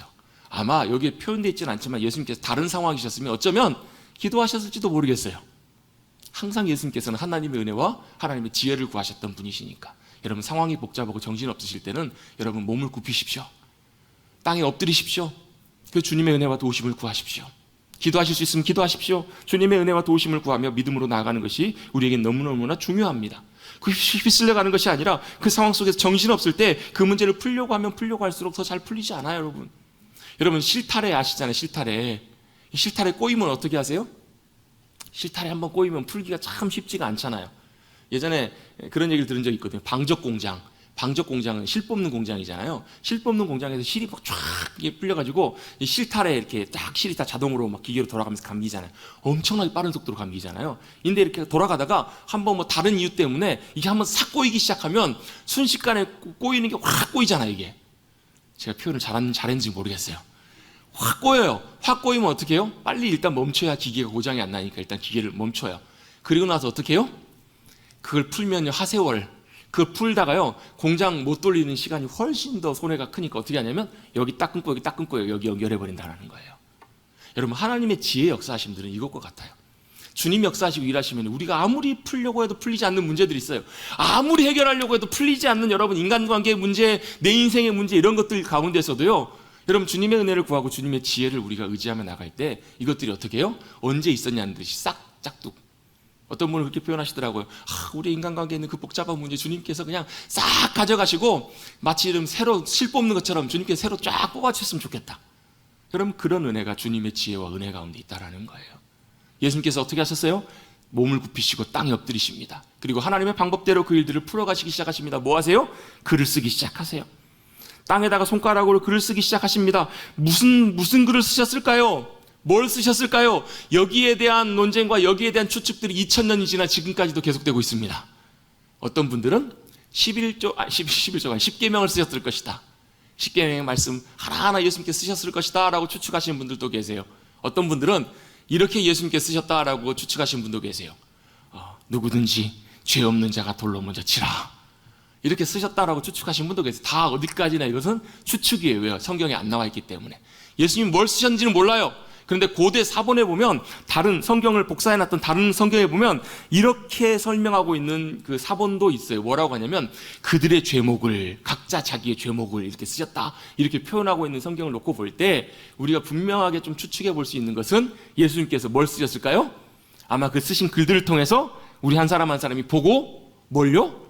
아마 여기에 표현되어 있지는 않지만 예수님께서 다른 상황이셨으면 어쩌면 기도하셨을지도 모르겠어요. 항상 예수님께서는 하나님의 은혜와 하나님의 지혜를 구하셨던 분이시니까. 여러분, 상황이 복잡하고 정신없으실 때는 여러분 몸을 굽히십시오. 땅에 엎드리십시오. 그 주님의 은혜와 도우심을 구하십시오. 기도하실 수 있으면 기도하십시오. 주님의 은혜와 도우심을 구하며 믿음으로 나아가는 것이 우리에게 너무너무나 중요합니다. 그 휩쓸려가는 것이 아니라 그 상황 속에서 정신없을 때 그 문제를 풀려고 하면 풀려고 할수록 더 잘 풀리지 않아요. 여러분, 여러분 실타래 아시잖아요. 실타래 꼬이면 어떻게 하세요? 실타래 한번 꼬이면 풀기가 참 쉽지가 않잖아요. 예전에 그런 얘기를 들은 적이 있거든요. 방적공장은 실 뽑는 공장이잖아요. 실 뽑는 공장에서 실이 막 쫙 풀려가지고 이 실타래 이렇게 딱 실이 다 자동으로 막 기계로 돌아가면서 감기잖아요. 엄청나게 빠른 속도로 감기잖아요. 근데 이렇게 돌아가다가 한번 뭐 다른 이유 때문에 이게 한번 싹 꼬이기 시작하면 순식간에 꼬이는 게 확 꼬이잖아요. 이게 제가 표현을 잘했는지 모르겠어요. 확 꼬여요. 확 꼬이면 어떻게 해요? 빨리 일단 멈춰야 기계가 고장이 안 나니까 일단 기계를 멈춰요. 그리고 나서 어떻게 해요? 그걸 풀면요, 하세월 그걸 풀다가요, 공장 못 돌리는 시간이 훨씬 더 손해가 크니까 어떻게 하냐면 여기 딱 끊고 여기 딱 끊고 여기 연결해버린다는 거예요. 여러분, 하나님의 지혜 역사하신 분들은 이것과 같아요. 주님 역사하시고 일하시면 우리가 아무리 풀려고 해도 풀리지 않는 문제들이 있어요. 아무리 해결하려고 해도 풀리지 않는 여러분 인간관계의 문제, 내 인생의 문제, 이런 것들 가운데서도요, 여러분 주님의 은혜를 구하고 주님의 지혜를 우리가 의지하며 나갈 때 이것들이 어떻게 해요? 언제 있었냐는 듯이 싹 짝둑. 어떤 분은 그렇게 표현하시더라고요. 우리 인간관계에 있는 그 복잡한 문제 주님께서 그냥 싹 가져가시고 마치 이름 새로 실 뽑는 것처럼 주님께서 새로 쫙 뽑아주셨으면 좋겠다. 여러분, 그런 은혜가 주님의 지혜와 은혜 가운데 있다라는 거예요. 예수님께서 어떻게 하셨어요? 몸을 굽히시고 땅에 엎드리십니다. 그리고 하나님의 방법대로 그 일들을 풀어가시기 시작하십니다. 뭐 하세요? 글을 쓰기 시작하세요. 땅에다가 손가락으로 글을 쓰기 시작하십니다. 무슨 글을 쓰셨을까요? 뭘 쓰셨을까요? 여기에 대한 논쟁과 여기에 대한 추측들이 2000년이 지나 지금까지도 계속되고 있습니다. 어떤 분들은 10계명을 쓰셨을 것이다. 10계명의 말씀 하나하나 예수님께 쓰셨을 것이다 라고 추측하시는 분들도 계세요. 어떤 분들은 이렇게 예수님께 쓰셨다라고 추측하시는 분도 계세요. 누구든지 죄 없는 자가 돌로 먼저 치라. 이렇게 쓰셨다라고 추측하시는 분도 계세요. 다 어디까지나 이것은 추측이에요. 왜요? 성경에 안 나와 있기 때문에. 예수님이 뭘 쓰셨는지는 몰라요. 그런데 고대 사본에 보면, 다른 성경을 복사해놨던 다른 성경에 보면 이렇게 설명하고 있는 그 사본도 있어요. 뭐라고 하냐면 그들의 죄목을, 각자 자기의 죄목을 이렇게 쓰셨다, 이렇게 표현하고 있는 성경을 놓고 볼 때 우리가 분명하게 좀 추측해 볼 수 있는 것은 예수님께서 뭘 쓰셨을까요? 아마 그 쓰신 글들을 통해서 우리 한 사람 한 사람이 보고 뭘요?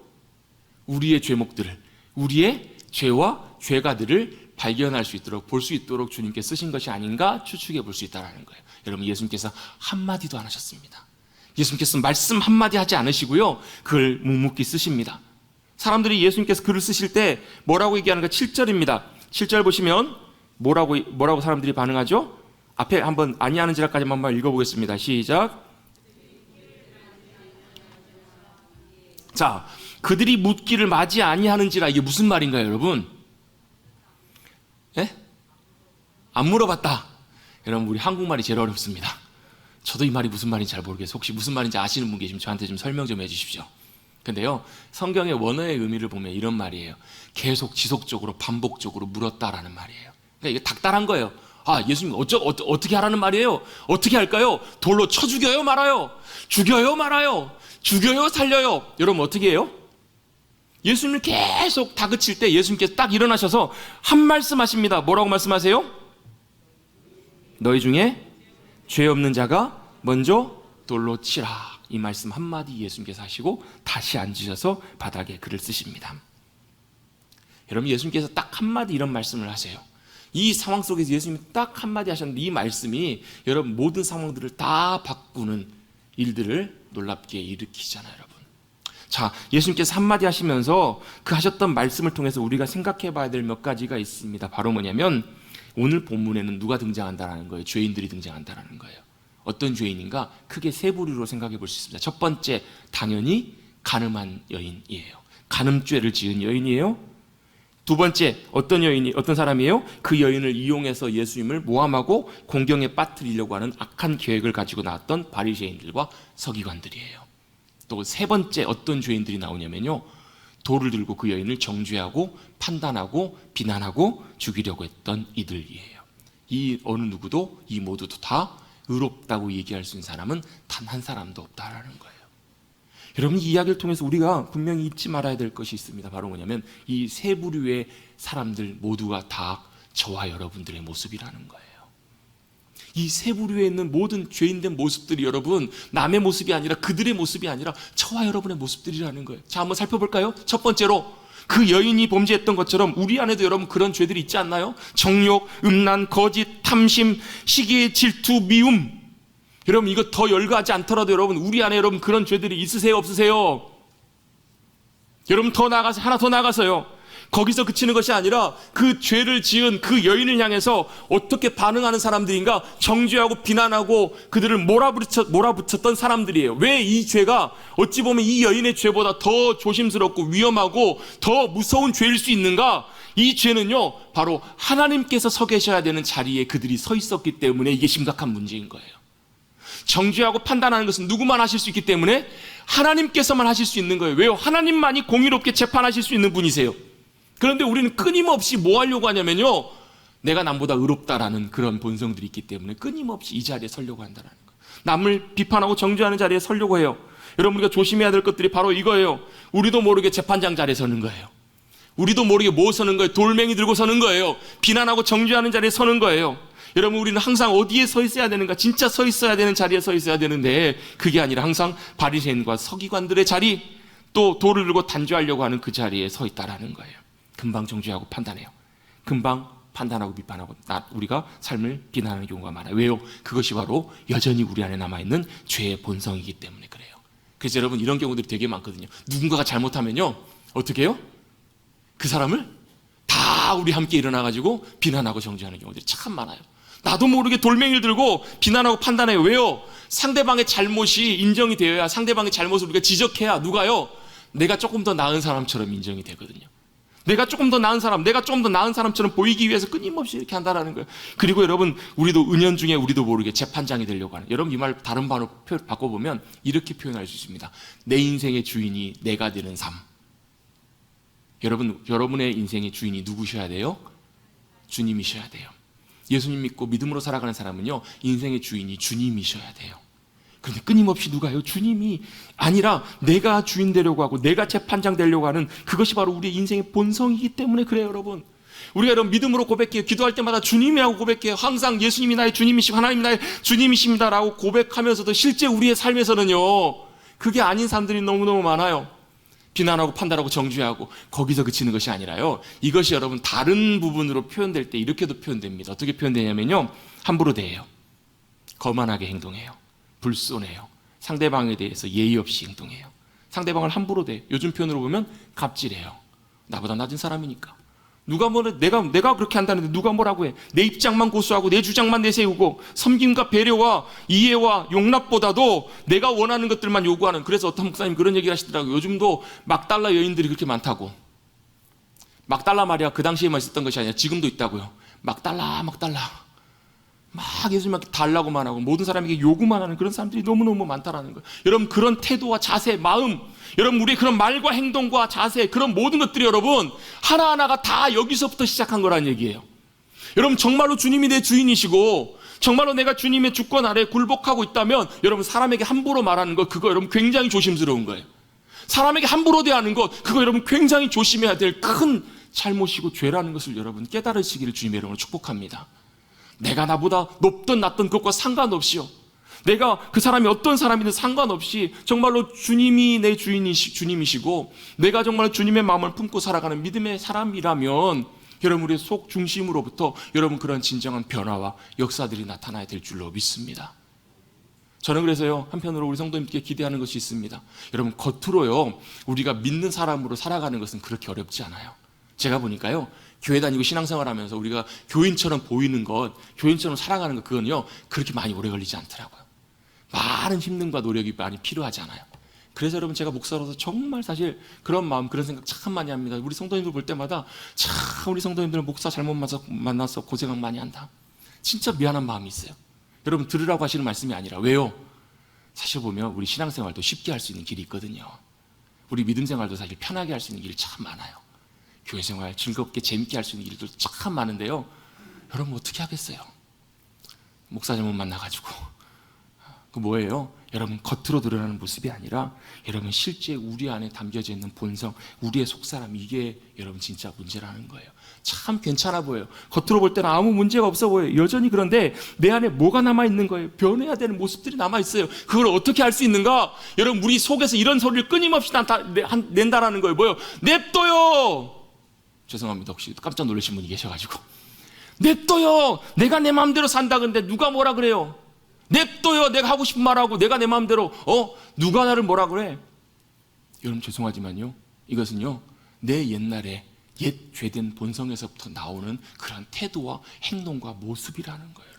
우리의 죄목들을, 우리의 죄와 죄가들을 발견할 수 있도록, 볼 수 있도록 주님께 쓰신 것이 아닌가 추측해 볼 수 있다는 거예요. 여러분, 예수님께서 한마디도 안 하셨습니다. 예수님께서 말씀 한마디 하지 않으시고요, 그걸 묵묵히 쓰십니다. 사람들이 예수님께서 글을 쓰실 때 뭐라고 얘기하는가? 7절입니다. 7절 보시면 뭐라고 사람들이 반응하죠? 앞에 한번 아니하는지라까지 한번 읽어보겠습니다. 시작. 자, 그들이 묻기를 맞이 아니하는지라, 이게 무슨 말인가요, 여러분? 예? 안 물어봤다. 여러분, 우리 한국말이 제일 어렵습니다. 저도 이 말이 무슨 말인지 잘 모르겠어요. 혹시 무슨 말인지 아시는 분 계시면 저한테 좀 설명 좀 해주십시오. 근데요, 성경의 원어의 의미를 보면 이런 말이에요. 계속 지속적으로 반복적으로 물었다라는 말이에요. 그러니까 이게 닥달한 거예요. 예수님 어떻게 하라는 말이에요? 어떻게 할까요? 돌로 쳐 죽여요, 말아요? 죽여요, 말아요? 죽여요, 살려요? 여러분, 어떻게 해요? 예수님을 계속 다그칠 때 예수님께서 딱 일어나셔서 한 말씀 하십니다. 뭐라고 말씀하세요? 너희 중에 죄 없는 자가 먼저 돌로 치라. 이 말씀 한마디 예수님께서 하시고 다시 앉으셔서 바닥에 글을 쓰십니다. 여러분, 예수님께서 딱 한마디 이런 말씀을 하세요. 이 상황 속에서 예수님이 딱 한마디 하셨는데 이 말씀이 여러분 모든 상황들을 다 바꾸는 일들을 놀랍게 일으키잖아요, 여러분. 자, 예수님께서 한마디 하시면서 그 하셨던 말씀을 통해서 우리가 생각해 봐야 될 몇 가지가 있습니다. 바로 뭐냐면 오늘 본문에는 누가 등장한다라는 거예요? 죄인들이 등장한다라는 거예요. 어떤 죄인인가? 크게 세 부류로 생각해 볼 수 있습니다. 첫 번째, 당연히 가늠한 여인이에요. 간음죄를 지은 여인이에요. 두 번째, 어떤 사람이에요? 그 여인을 이용해서 예수님을 모함하고 공경에 빠뜨리려고 하는 악한 계획을 가지고 나왔던 바리새인들과 서기관들이에요. 또 세 번째, 어떤 죄인들이 나오냐면요, 돌을 들고 그 여인을 정죄하고 판단하고 비난하고 죽이려고 했던 이들이에요. 이 어느 누구도, 이 모두도 다 의롭다고 얘기할 수 있는 사람은 단 한 사람도 없다라는 거예요. 여러분, 이 이야기를 통해서 우리가 분명히 잊지 말아야 될 것이 있습니다. 바로 뭐냐면 이 세 부류의 사람들 모두가 다 저와 여러분들의 모습이라는 거예요. 이 세 부류에 있는 모든 죄인된 모습들이 여러분 남의 모습이 아니라, 그들의 모습이 아니라 저와 여러분의 모습들이라는 거예요. 자, 한번 살펴볼까요? 첫 번째로, 그 여인이 범죄했던 것처럼 우리 안에도 여러분 그런 죄들이 있지 않나요? 정욕, 음란, 거짓, 탐심, 시기, 질투, 미움. 여러분, 이거 더 열거하지 않더라도 여러분 우리 안에 여러분 그런 죄들이 있으세요, 없으세요? 여러분, 더 나아가서, 하나 더 나아가서요, 거기서 그치는 것이 아니라 그 죄를 지은 그 여인을 향해서 어떻게 반응하는 사람들인가? 정죄하고 비난하고 그들을 몰아붙였던 사람들이에요. 왜 이 죄가 어찌 보면 이 여인의 죄보다 더 조심스럽고 위험하고 더 무서운 죄일 수 있는가? 이 죄는요, 바로 하나님께서 서 계셔야 되는 자리에 그들이 서 있었기 때문에 이게 심각한 문제인 거예요. 정죄하고 판단하는 것은 누구만 하실 수 있기 때문에 하나님께서만 하실 수 있는 거예요. 왜요? 하나님만이 공의롭게 재판하실 수 있는 분이세요. 그런데 우리는 끊임없이 뭐 하려고 하냐면요, 내가 남보다 의롭다라는 그런 본성들이 있기 때문에 끊임없이 이 자리에 서려고 한다는 거예요. 남을 비판하고 정죄하는 자리에 서려고 해요. 여러분, 우리가 조심해야 될 것들이 바로 이거예요. 우리도 모르게 재판장 자리에 서는 거예요. 우리도 모르게 뭐 서는 거예요? 돌멩이 들고 서는 거예요. 비난하고 정죄하는 자리에 서는 거예요. 여러분, 우리는 항상 어디에 서 있어야 되는가? 진짜 서 있어야 되는 자리에 서 있어야 되는데 그게 아니라 항상 바리새인과 서기관들의 자리, 또 돌을 들고 단죄하려고 하는 그 자리에 서 있다라는 거예요. 금방 정죄하고 판단해요. 금방 판단하고 비판하고 우리가 삶을 비난하는 경우가 많아요. 왜요? 그것이 바로 여전히 우리 안에 남아있는 죄의 본성이기 때문에 그래요. 그래서 여러분 이런 경우들이 되게 많거든요. 누군가가 잘못하면요 어떻게 해요? 그 사람을 다 우리 함께 일어나가지고 비난하고 정죄하는 경우들이 참 많아요. 나도 모르게 돌멩이를 들고 비난하고 판단해요. 왜요? 상대방의 잘못이 인정이 되어야, 상대방의 잘못을 우리가 지적해야 누가요? 내가 조금 더 나은 사람처럼 인정이 되거든요. 내가 조금 더 나은 사람처럼 보이기 위해서 끊임없이 이렇게 한다는 거예요. 그리고 여러분 우리도 은연중에 우리도 모르게 재판장이 되려고 하는, 여러분 이 말 다른 말로 바꿔보면 이렇게 표현할 수 있습니다. 내 인생의 주인이 내가 되는 삶. 여러분의 인생의 주인이 누구셔야 돼요? 주님이셔야 돼요. 예수님 믿고 믿음으로 살아가는 사람은요 인생의 주인이 주님이셔야 돼요. 그런데 끊임없이 누가요? 주님이 아니라 내가 주인 되려고 하고 내가 재판장 되려고 하는, 그것이 바로 우리의 인생의 본성이기 때문에 그래요. 여러분 우리가 여러분 믿음으로 고백해요. 기도할 때마다 주님이라고 고백해요. 항상 예수님이 나의 주님이시고 하나님이 나의 주님이십니다라고 고백하면서도 실제 우리의 삶에서는요 그게 아닌 사람들이 너무너무 많아요. 비난하고 판단하고 정죄하고 거기서 그치는 것이 아니라요, 이것이 여러분 다른 부분으로 표현될 때 이렇게도 표현됩니다. 어떻게 표현되냐면요, 함부로 대해요, 거만하게 행동해요, 불손해요, 상대방에 대해서 예의 없이 행동해요, 상대방을 함부로 대해요. 요즘 표현으로 보면 갑질해요. 나보다 낮은 사람이니까 누가 뭐래, 내가 그렇게 한다는데 누가 뭐라고 해. 내 입장만 고수하고 내 주장만 내세우고 섬김과 배려와 이해와 용납보다도 내가 원하는 것들만 요구하는. 그래서 어떤 목사님 그런 얘기를 하시더라고요. 요즘도 막달라 여인들이 그렇게 많다고. 막달라 말이야 그 당시에만 있었던 것이 아니라 지금도 있다고요. 막달라 막 예수님한테 달라고만 하고 모든 사람에게 요구만 하는 그런 사람들이 너무너무 많다라는 거예요. 여러분 그런 태도와 자세, 마음, 여러분 우리의 그런 말과 행동과 자세, 그런 모든 것들이 여러분 하나하나가 다 여기서부터 시작한 거라는 얘기예요. 여러분 정말로 주님이 내 주인이시고 정말로 내가 주님의 주권 아래 굴복하고 있다면 여러분 사람에게 함부로 말하는 것, 그거 여러분 굉장히 조심스러운 거예요. 사람에게 함부로 대하는 것, 그거 여러분 굉장히 조심해야 될 큰 잘못이고 죄라는 것을 여러분 깨달으시기를 주님의 이름으로 축복합니다. 내가 나보다 높든 낮든 그것과 상관없이요, 내가 그 사람이 어떤 사람이든 상관없이 정말로 주님이 내 주님이시고 내가 정말 주님의 마음을 품고 살아가는 믿음의 사람이라면 여러분 우리의 속 중심으로부터 여러분 그런 진정한 변화와 역사들이 나타나야 될 줄로 믿습니다. 저는 그래서요 한편으로 우리 성도님께 기대하는 것이 있습니다. 여러분 겉으로요 우리가 믿는 사람으로 살아가는 것은 그렇게 어렵지 않아요. 제가 보니까요 교회 다니고 신앙생활 하면서 우리가 교인처럼 보이는 것, 교인처럼 살아가는 것, 그건요 그렇게 많이 오래 걸리지 않더라고요. 많은 힘듦과 노력이 많이 필요하지 않아요. 그래서 여러분 제가 목사로서 정말 사실 그런 마음, 그런 생각 참 많이 합니다. 우리 성도님들 볼 때마다 참 우리 성도님들은 목사 잘못 만나서 고생 많이 한다, 진짜 미안한 마음이 있어요. 여러분 들으라고 하시는 말씀이 아니라, 왜요? 사실 보면 우리 신앙생활도 쉽게 할 수 있는 길이 있거든요. 우리 믿음생활도 사실 편하게 할 수 있는 길이 참 많아요. 교회생활 즐겁게 재밌게 할 수 있는 일도 참 많은데요, 여러분 어떻게 하겠어요? 목사 잘못 만나가지고 그 뭐예요? 여러분 겉으로 드러나는 모습이 아니라 여러분 실제 우리 안에 담겨져 있는 본성, 우리의 속사람, 이게 여러분 진짜 문제라는 거예요. 참 괜찮아 보여요. 겉으로 볼 때는 아무 문제가 없어 보여요. 여전히. 그런데 내 안에 뭐가 남아있는 거예요? 변해야 되는 모습들이 남아있어요. 그걸 어떻게 할 수 있는가? 여러분 우리 속에서 이런 소리를 끊임없이 낸다라는 거예요. 뭐예요? 냅둬요. 죄송합니다. 혹시 깜짝 놀라신 분이 계셔가지고. 냅둬요. 내가 내 마음대로 산다. 근데 누가 뭐라 그래요? 냅둬요. 내가 하고 싶은 말하고 내가 내 마음대로. 누가 나를 뭐라 그래? 여러분 죄송하지만요, 이것은요 내 옛날에 옛 죄된 본성에서부터 나오는 그런 태도와 행동과 모습이라는 거예요.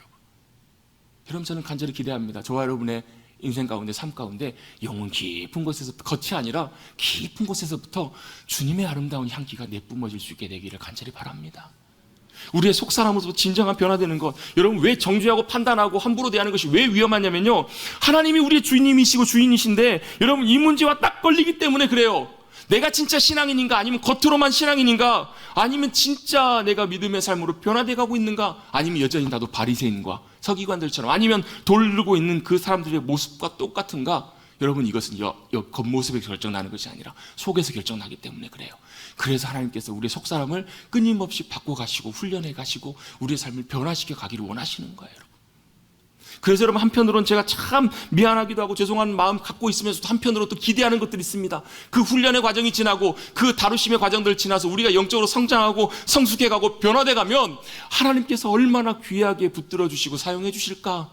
여러분 저는 간절히 기대합니다. 저와 여러분의 인생 가운데, 삶 가운데 영혼 깊은 곳에서, 겉이 아니라 깊은 곳에서부터 주님의 아름다운 향기가 내뿜어질 수 있게 되기를 간절히 바랍니다. 우리의 속사람으로서 진정한 변화되는 것, 여러분 왜 정죄하고 판단하고 함부로 대하는 것이 왜 위험하냐면요, 하나님이 우리의 주님이시고 주인이신데 여러분 이 문제와 딱 걸리기 때문에 그래요. 내가 진짜 신앙인인가, 아니면 겉으로만 신앙인인가, 아니면 진짜 내가 믿음의 삶으로 변화돼 가고 있는가, 아니면 여전히 나도 바리새인과 서기관들처럼, 아니면 돌고 있는 그 사람들의 모습과 똑같은가. 여러분 이것은 겉모습에서 결정나는 것이 아니라 속에서 결정나기 때문에 그래요. 그래서 하나님께서 우리의 속사람을 끊임없이 바꿔가시고 훈련해 가시고 우리의 삶을 변화시켜 가기를 원하시는 거예요. 그래서 여러분, 한편으로는 제가 참 미안하기도 하고 죄송한 마음 갖고 있으면서도 한편으로 또 기대하는 것들이 있습니다. 그 훈련의 과정이 지나고 그 다루심의 과정들 지나서 우리가 영적으로 성장하고 성숙해가고 변화돼 가면 하나님께서 얼마나 귀하게 붙들어 주시고 사용해 주실까.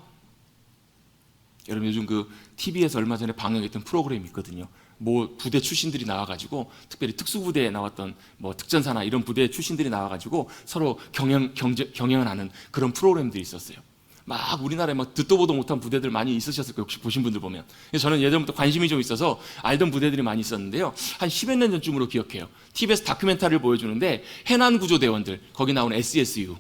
여러분, 요즘 그 TV에서 얼마 전에 방영했던 프로그램이 있거든요. 뭐 부대 출신들이 나와가지고, 특별히 특수부대에 나왔던 뭐 특전사나 이런 부대 출신들이 나와가지고 서로 경영을 하는 그런 프로그램들이 있었어요. 막 우리나라에 막 듣도 보도 못한 부대들 많이 있으셨을 거예요. 혹시 보신 분들 보면. 저는 예전부터 관심이 좀 있어서 알던 부대들이 많이 있었는데요. 한 10여 년 전쯤으로 기억해요. TV에서 다큐멘터리를 보여주는데 해난구조대원들, 거기 나오는 SSU,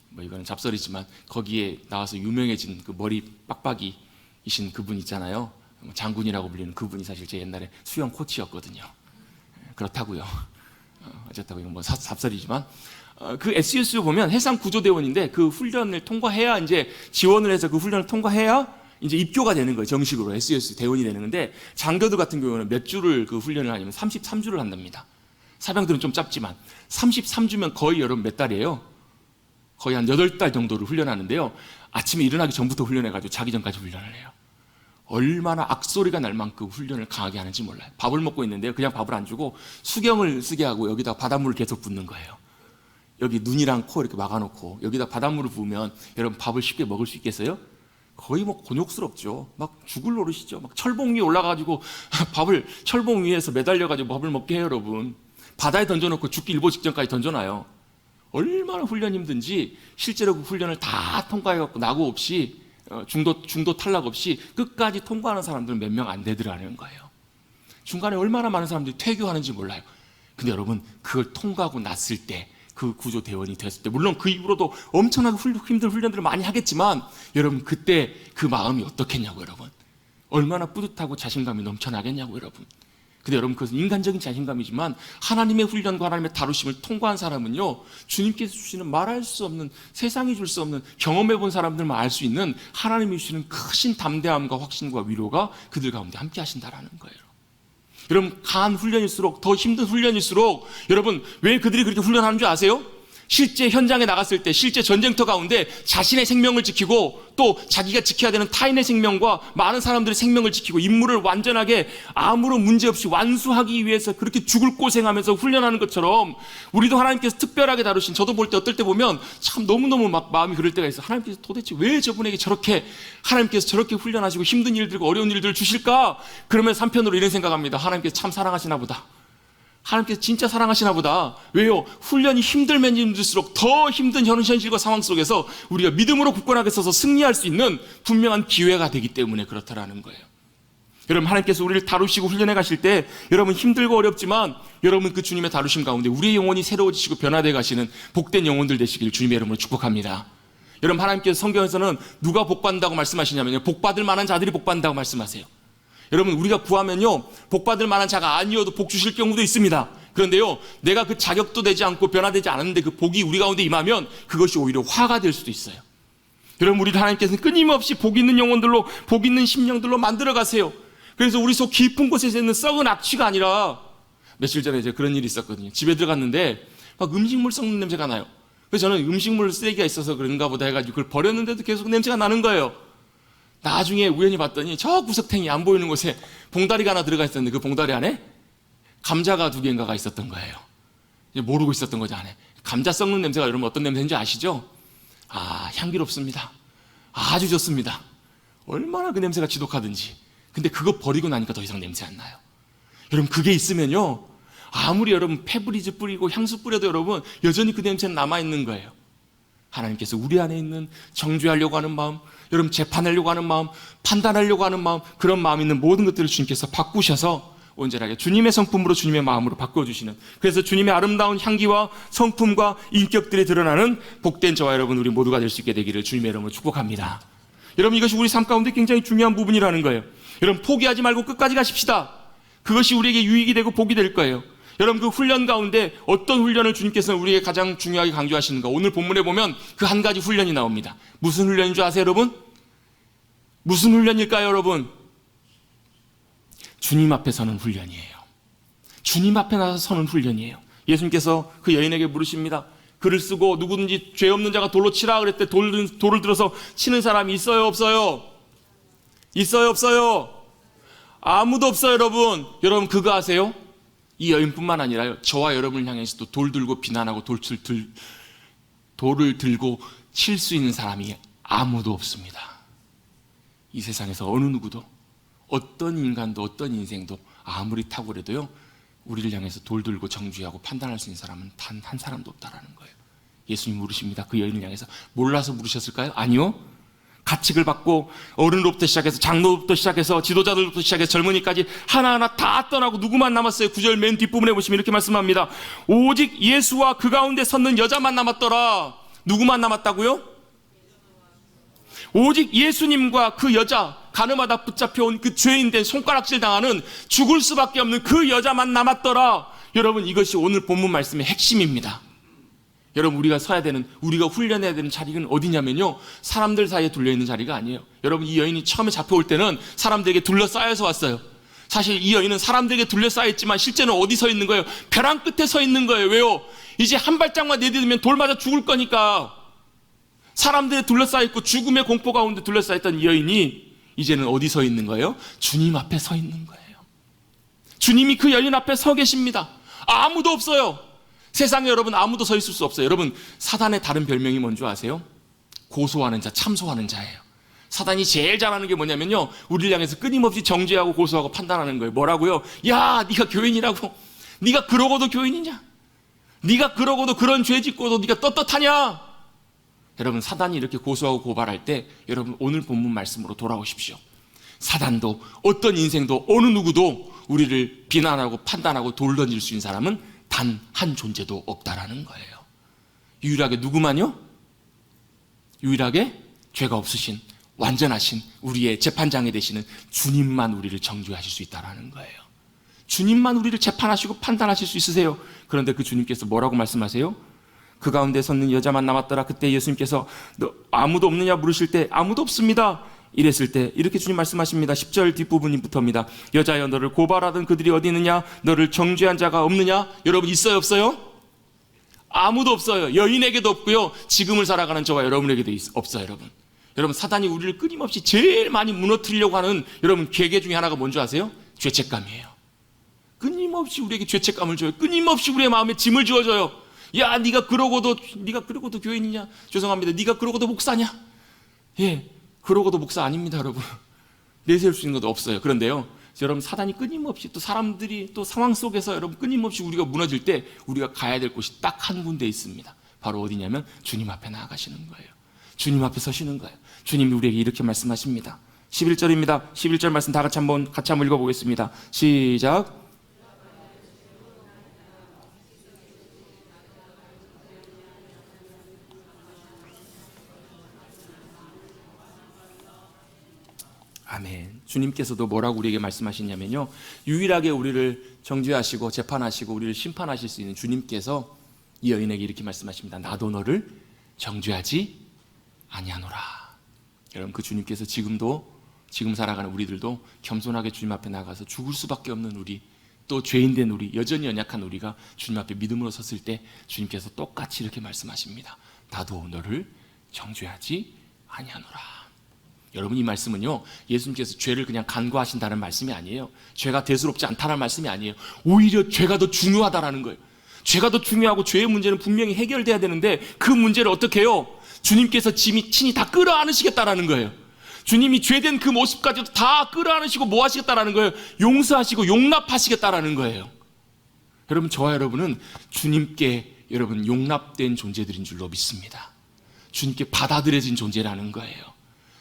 뭐 이거는 잡설이지만 거기에 나와서 유명해진 그 머리 빡빡이이신 그분 있잖아요. 장군이라고 불리는 그분이 사실 제 옛날에 수영 코치였거든요. 그렇다고요. 어쨌다고 이건 뭐 잡설이지만, 그 SSU 보면 해상구조대원인데 그 훈련을 통과해야, 이제 지원을 해서 그 훈련을 통과해야 이제 입교가 되는 거예요. 정식으로 SSU 대원이 되는 건데, 장교들 같은 경우는 몇 주를 그 훈련을 하냐면 33주를 한답니다. 사병들은 좀 짧지만 33주면 거의 여러분 몇 달이에요? 거의 한 8달 정도를 훈련하는데요. 아침에 일어나기 전부터 훈련해가지고 자기 전까지 훈련을 해요. 얼마나 악소리가 날 만큼 훈련을 강하게 하는지 몰라요. 밥을 먹고 있는데요, 그냥 밥을 안 주고 수경을 쓰게 하고 여기다 바닷물을 계속 붓는 거예요. 여기 눈이랑 코 이렇게 막아놓고 여기다 바닷물을 부으면 여러분 밥을 쉽게 먹을 수 있겠어요? 거의 뭐 곤욕스럽죠. 막 죽을 노릇이죠. 막 철봉 위에 올라가가지고 밥을 철봉 위에서 매달려가지고 밥을 먹게 해요. 여러분, 바다에 던져놓고 죽기 일보 직전까지 던져놔요. 얼마나 훈련이 힘든지 실제로 그 훈련을 다 통과해갖고 낙오 없이, 중도 탈락 없이 끝까지 통과하는 사람들은 몇 명 안 되더라는 거예요. 중간에 얼마나 많은 사람들이 퇴교하는지 몰라요. 근데 여러분, 그걸 통과하고 났을 때, 그 구조대원이 됐을 때, 물론 그 이후로도 엄청나게 힘든 훈련들을 많이 하겠지만, 여러분 그때 그 마음이 어떻겠냐고. 여러분, 얼마나 뿌듯하고 자신감이 넘쳐나겠냐고. 여러분, 근데 여러분, 그것은 인간적인 자신감이지만 하나님의 훈련과 하나님의 다루심을 통과한 사람은요, 주님께서 주시는 말할 수 없는, 세상이 줄 수 없는, 경험해 본 사람들만 알 수 있는 하나님이 주시는 크신 담대함과 확신과 위로가 그들 가운데 함께 하신다라는 거예요. 여러분, 강한 훈련일수록, 더 힘든 훈련일수록, 여러분 왜 그들이 그렇게 훈련하는 줄 아세요? 실제 현장에 나갔을 때, 실제 전쟁터 가운데 자신의 생명을 지키고 또 자기가 지켜야 되는 타인의 생명과 많은 사람들의 생명을 지키고 임무를 완전하게 아무런 문제 없이 완수하기 위해서 그렇게 죽을 고생하면서 훈련하는 것처럼, 우리도 하나님께서 특별하게 다루신, 저도 볼 때 어떨 때 보면 참 너무너무 막 마음이 그럴 때가 있어요. 하나님께서 도대체 왜 저분에게 저렇게, 하나님께서 저렇게 훈련하시고 힘든 일들과 어려운 일들을 주실까? 그러면서 한편으로 이런 생각합니다. 하나님께서 참 사랑하시나 보다. 하나님께서 진짜 사랑하시나 보다. 왜요? 훈련이 힘들면 힘들수록 더 힘든 현실과 상황 속에서 우리가 믿음으로 굳건하게 서서 승리할 수 있는 분명한 기회가 되기 때문에 그렇다라는 거예요. 여러분, 하나님께서 우리를 다루시고 훈련해 가실 때, 여러분 힘들고 어렵지만 여러분 그 주님의 다루심 가운데 우리의 영혼이 새로워지시고 변화되어 가시는 복된 영혼들 되시길 주님의 이름으로 축복합니다. 여러분, 하나님께서 성경에서는 누가 복받는다고 말씀하시냐면요, 복받을 만한 자들이 복받는다고 말씀하세요. 여러분, 우리가 구하면요, 복받을 만한 자가 아니어도 복 주실 경우도 있습니다. 그런데요, 내가 그 자격도 되지 않고 변화되지 않았는데 그 복이 우리 가운데 임하면 그것이 오히려 화가 될 수도 있어요. 여러분, 우리 하나님께서는 끊임없이 복 있는 영혼들로, 복 있는 심령들로 만들어 가세요. 그래서 우리 속 깊은 곳에 있는 썩은 악취가 아니라, 며칠 전에 이제 그런 일이 있었거든요. 집에 들어갔는데 막 음식물 썩는 냄새가 나요. 그래서 저는 음식물 쓰레기가 있어서 그런가 보다 해가지고 그걸 버렸는데도 계속 냄새가 나는 거예요. 나중에 우연히 봤더니 저 구석탱이 안 보이는 곳에 봉다리가 하나 들어가 있었는데, 그 봉다리 안에 감자가 2개인가가 있었던 거예요. 모르고 있었던 거죠, 안에. 감자 썩는 냄새가 여러분 어떤 냄새인지 아시죠? 아, 향기롭습니다. 아주 좋습니다. 얼마나 그 냄새가 지독하든지. 근데 그거 버리고 나니까 더 이상 냄새 안 나요. 여러분, 그게 있으면요, 아무리 여러분 페브리즈 뿌리고 향수 뿌려도 여러분 여전히 그 냄새는 남아있는 거예요. 하나님께서 우리 안에 있는 정죄하려고 하는 마음, 여러분 재판하려고 하는 마음, 판단하려고 하는 마음, 그런 마음 있는 모든 것들을 주님께서 바꾸셔서 온전하게 주님의 성품으로, 주님의 마음으로 바꿔주시는, 그래서 주님의 아름다운 향기와 성품과 인격들이 드러나는 복된 저와 여러분 우리 모두가 될 수 있게 되기를 주님의 이름으로 축복합니다. 여러분, 이것이 우리 삶 가운데 굉장히 중요한 부분이라는 거예요. 여러분, 포기하지 말고 끝까지 가십시다. 그것이 우리에게 유익이 되고 복이 될 거예요. 여러분, 그 훈련 가운데 어떤 훈련을 주님께서는 우리에게 가장 중요하게 강조하시는가? 오늘 본문에 보면 그 한 가지 훈련이 나옵니다. 무슨 훈련인 줄 아세요, 여러분? 무슨 훈련일까요, 여러분? 주님 앞에 서는 훈련이에요. 주님 앞에 나서 서는 훈련이에요. 예수님께서 그 여인에게 물으십니다. 글을 쓰고 누구든지 죄 없는 자가 돌로 치라 그랬을 때 돌을 들어서 치는 사람이 있어요, 없어요? 있어요, 없어요? 아무도 없어요, 여러분. 여러분 그거 아세요? 이 여인뿐만 아니라요, 저와 여러분을 향해서도 돌 들고 비난하고 돌을 들고 칠 수 있는 사람이 아무도 없습니다. 이 세상에서 어느 누구도, 어떤 인간도, 어떤 인생도 아무리 탁월해도요, 우리를 향해서 돌 들고 정죄하고 판단할 수 있는 사람은 단 한 사람도 없다라는 거예요. 예수님 물으십니다. 그 여인을 향해서. 몰라서 물으셨을까요? 아니요. 가책을 받고 어른으로부터 시작해서 장로부터 시작해서 지도자들부터 시작해서 젊은이까지 하나하나 다 떠나고 누구만 남았어요? 9절 맨 뒷부분에 보시면 이렇게 말씀합니다. 오직 예수와 그 가운데 섰는 여자만 남았더라. 누구만 남았다고요? 오직 예수님과 그 여자, 가늠하다 붙잡혀온 그 죄인된 손가락질 당하는 죽을 수밖에 없는 그 여자만 남았더라. 여러분 이것이 오늘 본문 말씀의 핵심입니다. 여러분 우리가 서야 되는, 우리가 훈련해야 되는 자리는 어디냐면요, 사람들 사이에 둘려있는 자리가 아니에요. 여러분 이 여인이 처음에 잡혀올 때는 사람들에게 둘러싸여서 왔어요. 사실 이 여인은 사람들에게 둘러싸여 있지만 실제는 어디 서 있는 거예요? 벼랑 끝에 서 있는 거예요. 왜요? 이제 한 발짝만 내딛으면 돌 맞아 죽을 거니까. 사람들에 둘러싸여 있고 죽음의 공포 가운데 둘러싸여 있던 이 여인이 이제는 어디 서 있는 거예요? 주님 앞에 서 있는 거예요. 주님이 그 여인 앞에 서 계십니다. 아무도 없어요. 세상에 여러분 아무도 서 있을 수 없어요. 여러분 사단의 다른 별명이 뭔지 아세요? 고소하는 자, 참소하는 자예요. 사단이 제일 잘하는 게 뭐냐면요, 우리를 향해서 끊임없이 정죄하고 고소하고 판단하는 거예요. 뭐라고요? 야, 네가 교인이라고? 네가 그러고도 교인이냐? 네가 그러고도 그런 죄 짓고도 네가 떳떳하냐? 여러분 사단이 이렇게 고소하고 고발할 때 여러분 오늘 본문 말씀으로 돌아오십시오. 사단도 어떤 인생도 어느 누구도 우리를 비난하고 판단하고 돌 던질 수 있는 사람은 단 한 존재도 없다라는 거예요. 유일하게 누구만요? 유일하게 죄가 없으신 완전하신 우리의 재판장이 되시는 주님만 우리를 정죄하실 수 있다라는 거예요. 주님만 우리를 재판하시고 판단하실 수 있으세요. 그런데 그 주님께서 뭐라고 말씀하세요? 그 가운데 섰는 여자만 남았더라. 그때 예수님께서 너 아무도 없느냐 물으실 때 아무도 없습니다 이랬을 때 이렇게 주님 말씀하십니다. 10절 뒷부분부터입니다. 여자여 너를 고발하던 그들이 어디 있느냐? 너를 정죄한 자가 없느냐? 여러분 있어요, 없어요? 아무도 없어요. 여인에게도 없고요, 지금을 살아가는 저와 여러분에게도 없어요. 여러분 사단이 우리를 끊임없이 제일 많이 무너뜨리려고 하는 여러분 계계 중에 하나가 뭔지 아세요? 죄책감이에요. 끊임없이 우리에게 죄책감을 줘요. 끊임없이 우리의 마음에 짐을 지어줘요. 야, 네가 그러고도 교인이냐? 죄송합니다. 네가 그러고도 목사냐? 예, 그러고도 목사 아닙니다, 여러분. 내세울 수 있는 것도 없어요. 그런데요, 여러분 사단이 끊임없이 또 사람들이 또 상황 속에서 여러분 끊임없이 우리가 무너질 때 우리가 가야 될 곳이 딱 한 군데 있습니다. 바로 어디냐면 주님 앞에 나아가시는 거예요. 주님 앞에 서시는 거예요. 주님이 우리에게 이렇게 말씀하십니다. 11절입니다. 11절 말씀 다 같이 한번 읽어보겠습니다. 시작. 아멘. 주님께서도 뭐라고 우리에게 말씀하시냐면요, 유일하게 우리를 정죄하시고 재판하시고 우리를 심판하실 수 있는 주님께서 이 여인에게 이렇게 말씀하십니다. 나도 너를 정죄하지 아니하노라. 여러분 그 주님께서 지금 살아가는 우리들도 겸손하게 주님 앞에 나가서 죽을 수밖에 없는 우리, 또 죄인된 우리, 여전히 연약한 우리가 주님 앞에 믿음으로 섰을 때 주님께서 똑같이 이렇게 말씀하십니다. 나도 너를 정죄하지 아니하노라. 여러분 이 말씀은요, 예수님께서 죄를 그냥 간과하신다는 말씀이 아니에요. 죄가 대수롭지 않다는 말씀이 아니에요. 오히려 죄가 더 중요하다라는 거예요. 죄가 더 중요하고 죄의 문제는 분명히 해결돼야 되는데 그 문제를 어떻게 해요? 주님께서 친히 다 끌어안으시겠다라는 거예요. 주님이 죄된 그 모습까지도 다 끌어안으시고 뭐 하시겠다라는 거예요? 용서하시고 용납하시겠다라는 거예요. 여러분 저와 여러분은 주님께 여러분 용납된 존재들인 줄로 믿습니다. 주님께 받아들여진 존재라는 거예요.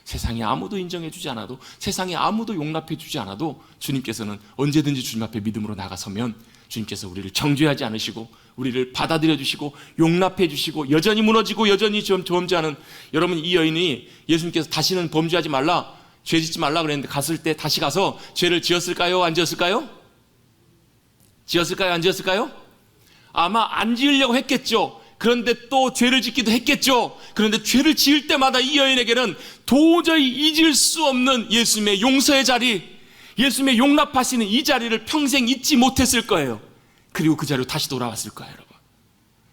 세상에 아무도 인정해주지 않아도, 세상에 아무도 용납해주지 않아도 주님께서는 언제든지 주님 앞에 믿음으로 나가서면 주님께서 우리를 정죄하지 않으시고 우리를 받아들여주시고 용납해주시고 여전히 무너지고 여전히 범죄하는, 여러분 이 여인이 예수님께서 다시는 범죄하지 말라, 죄 짓지 말라 그랬는데 갔을 때 다시 가서 죄를 지었을까요? 안 지었을까요? 지었을까요? 안 지었을까요? 아마 안 지으려고 했겠죠. 그런데 또 죄를 짓기도 했겠죠. 그런데 죄를 지을 때마다 이 여인에게는 도저히 잊을 수 없는 예수님의 용서의 자리, 예수님의 용납하시는 이 자리를 평생 잊지 못했을 거예요. 그리고 그 자리로 다시 돌아왔을 거예요, 여러분.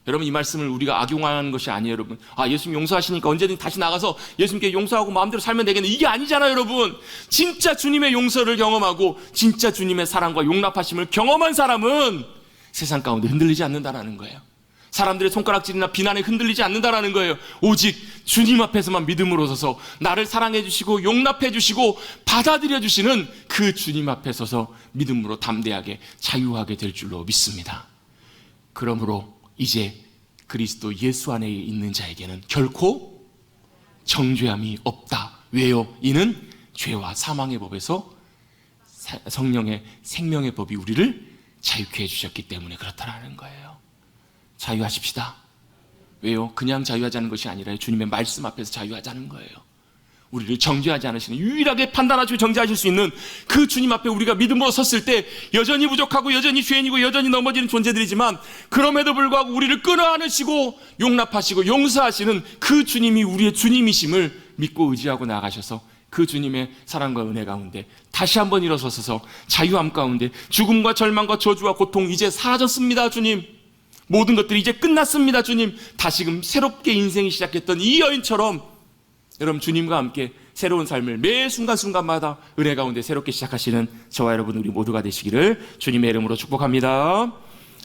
여러분, 이 말씀을 우리가 악용하는 것이 아니에요. 여러분, 예수님 용서하시니까 언제든지 다시 나가서 예수님께 용서하고 마음대로 살면 되겠네, 이게 아니잖아요. 여러분, 진짜 주님의 용서를 경험하고 진짜 주님의 사랑과 용납하심을 경험한 사람은 세상 가운데 흔들리지 않는다라는 거예요. 사람들의 손가락질이나 비난에 흔들리지 않는다라는 거예요. 오직 주님 앞에서만 믿음으로 서서 나를 사랑해 주시고 용납해 주시고 받아들여 주시는 그 주님 앞에 서서 믿음으로 담대하게 자유하게 될 줄로 믿습니다. 그러므로 이제 그리스도 예수 안에 있는 자에게는 결코 정죄함이 없다. 왜요? 이는 죄와 사망의 법에서 성령의 생명의 법이 우리를 자유케 해주셨기 때문에 그렇다라는 거예요. 자유하십시다. 왜요? 그냥 자유하자는 것이 아니라 주님의 말씀 앞에서 자유하자는 거예요. 우리를 정죄하지 않으시는, 유일하게 판단하시고 정죄하실 수 있는 그 주님 앞에 우리가 믿음으로 섰을 때 여전히 부족하고 여전히 죄인이고 여전히 넘어지는 존재들이지만 그럼에도 불구하고 우리를 끌어안으시고 용납하시고 용서하시는 그 주님이 우리의 주님이심을 믿고 의지하고 나가셔서 그 주님의 사랑과 은혜 가운데 다시 한번 일어서서 자유함 가운데 죽음과 절망과 저주와 고통 이제 사라졌습니다. 주님, 모든 것들이 이제 끝났습니다. 주님, 다시금 새롭게 인생이 시작했던 이 여인처럼 여러분, 주님과 함께 새로운 삶을 매 순간순간마다 은혜 가운데 새롭게 시작하시는 저와 여러분 우리 모두가 되시기를 주님의 이름으로 축복합니다.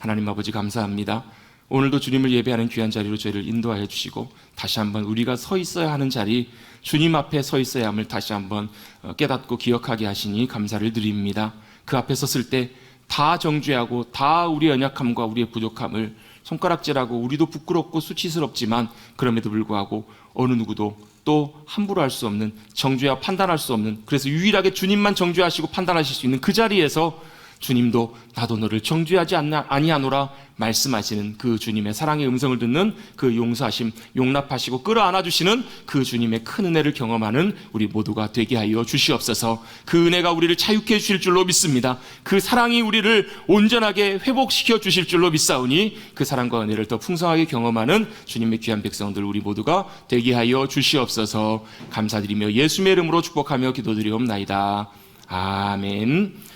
하나님 아버지, 감사합니다. 오늘도 주님을 예배하는 귀한 자리로 저희를 인도하여 주시고 다시 한번 우리가 서 있어야 하는 자리, 주님 앞에 서 있어야 함을 다시 한번 깨닫고 기억하게 하시니 감사를 드립니다. 그 앞에 섰을 때 다 정죄하고 다 우리의 연약함과 우리의 부족함을 손가락질하고 우리도 부끄럽고 수치스럽지만 그럼에도 불구하고 어느 누구도 또 함부로 할 수 없는, 정죄와 판단할 수 없는, 그래서 유일하게 주님만 정죄하시고 판단하실 수 있는 그 자리에서 주님도 나도 너를 정죄하지 아니하노라 말씀하시는 그 주님의 사랑의 음성을 듣는 그 용서하심, 용납하시고 끌어안아주시는 그 주님의 큰 은혜를 경험하는 우리 모두가 되게 하여 주시옵소서. 그 은혜가 우리를 자유케 해주실 줄로 믿습니다. 그 사랑이 우리를 온전하게 회복시켜 주실 줄로 믿사오니 그 사랑과 은혜를 더 풍성하게 경험하는 주님의 귀한 백성들 우리 모두가 되게 하여 주시옵소서. 감사드리며 예수의 이름으로 축복하며 기도드리옵나이다. 아멘.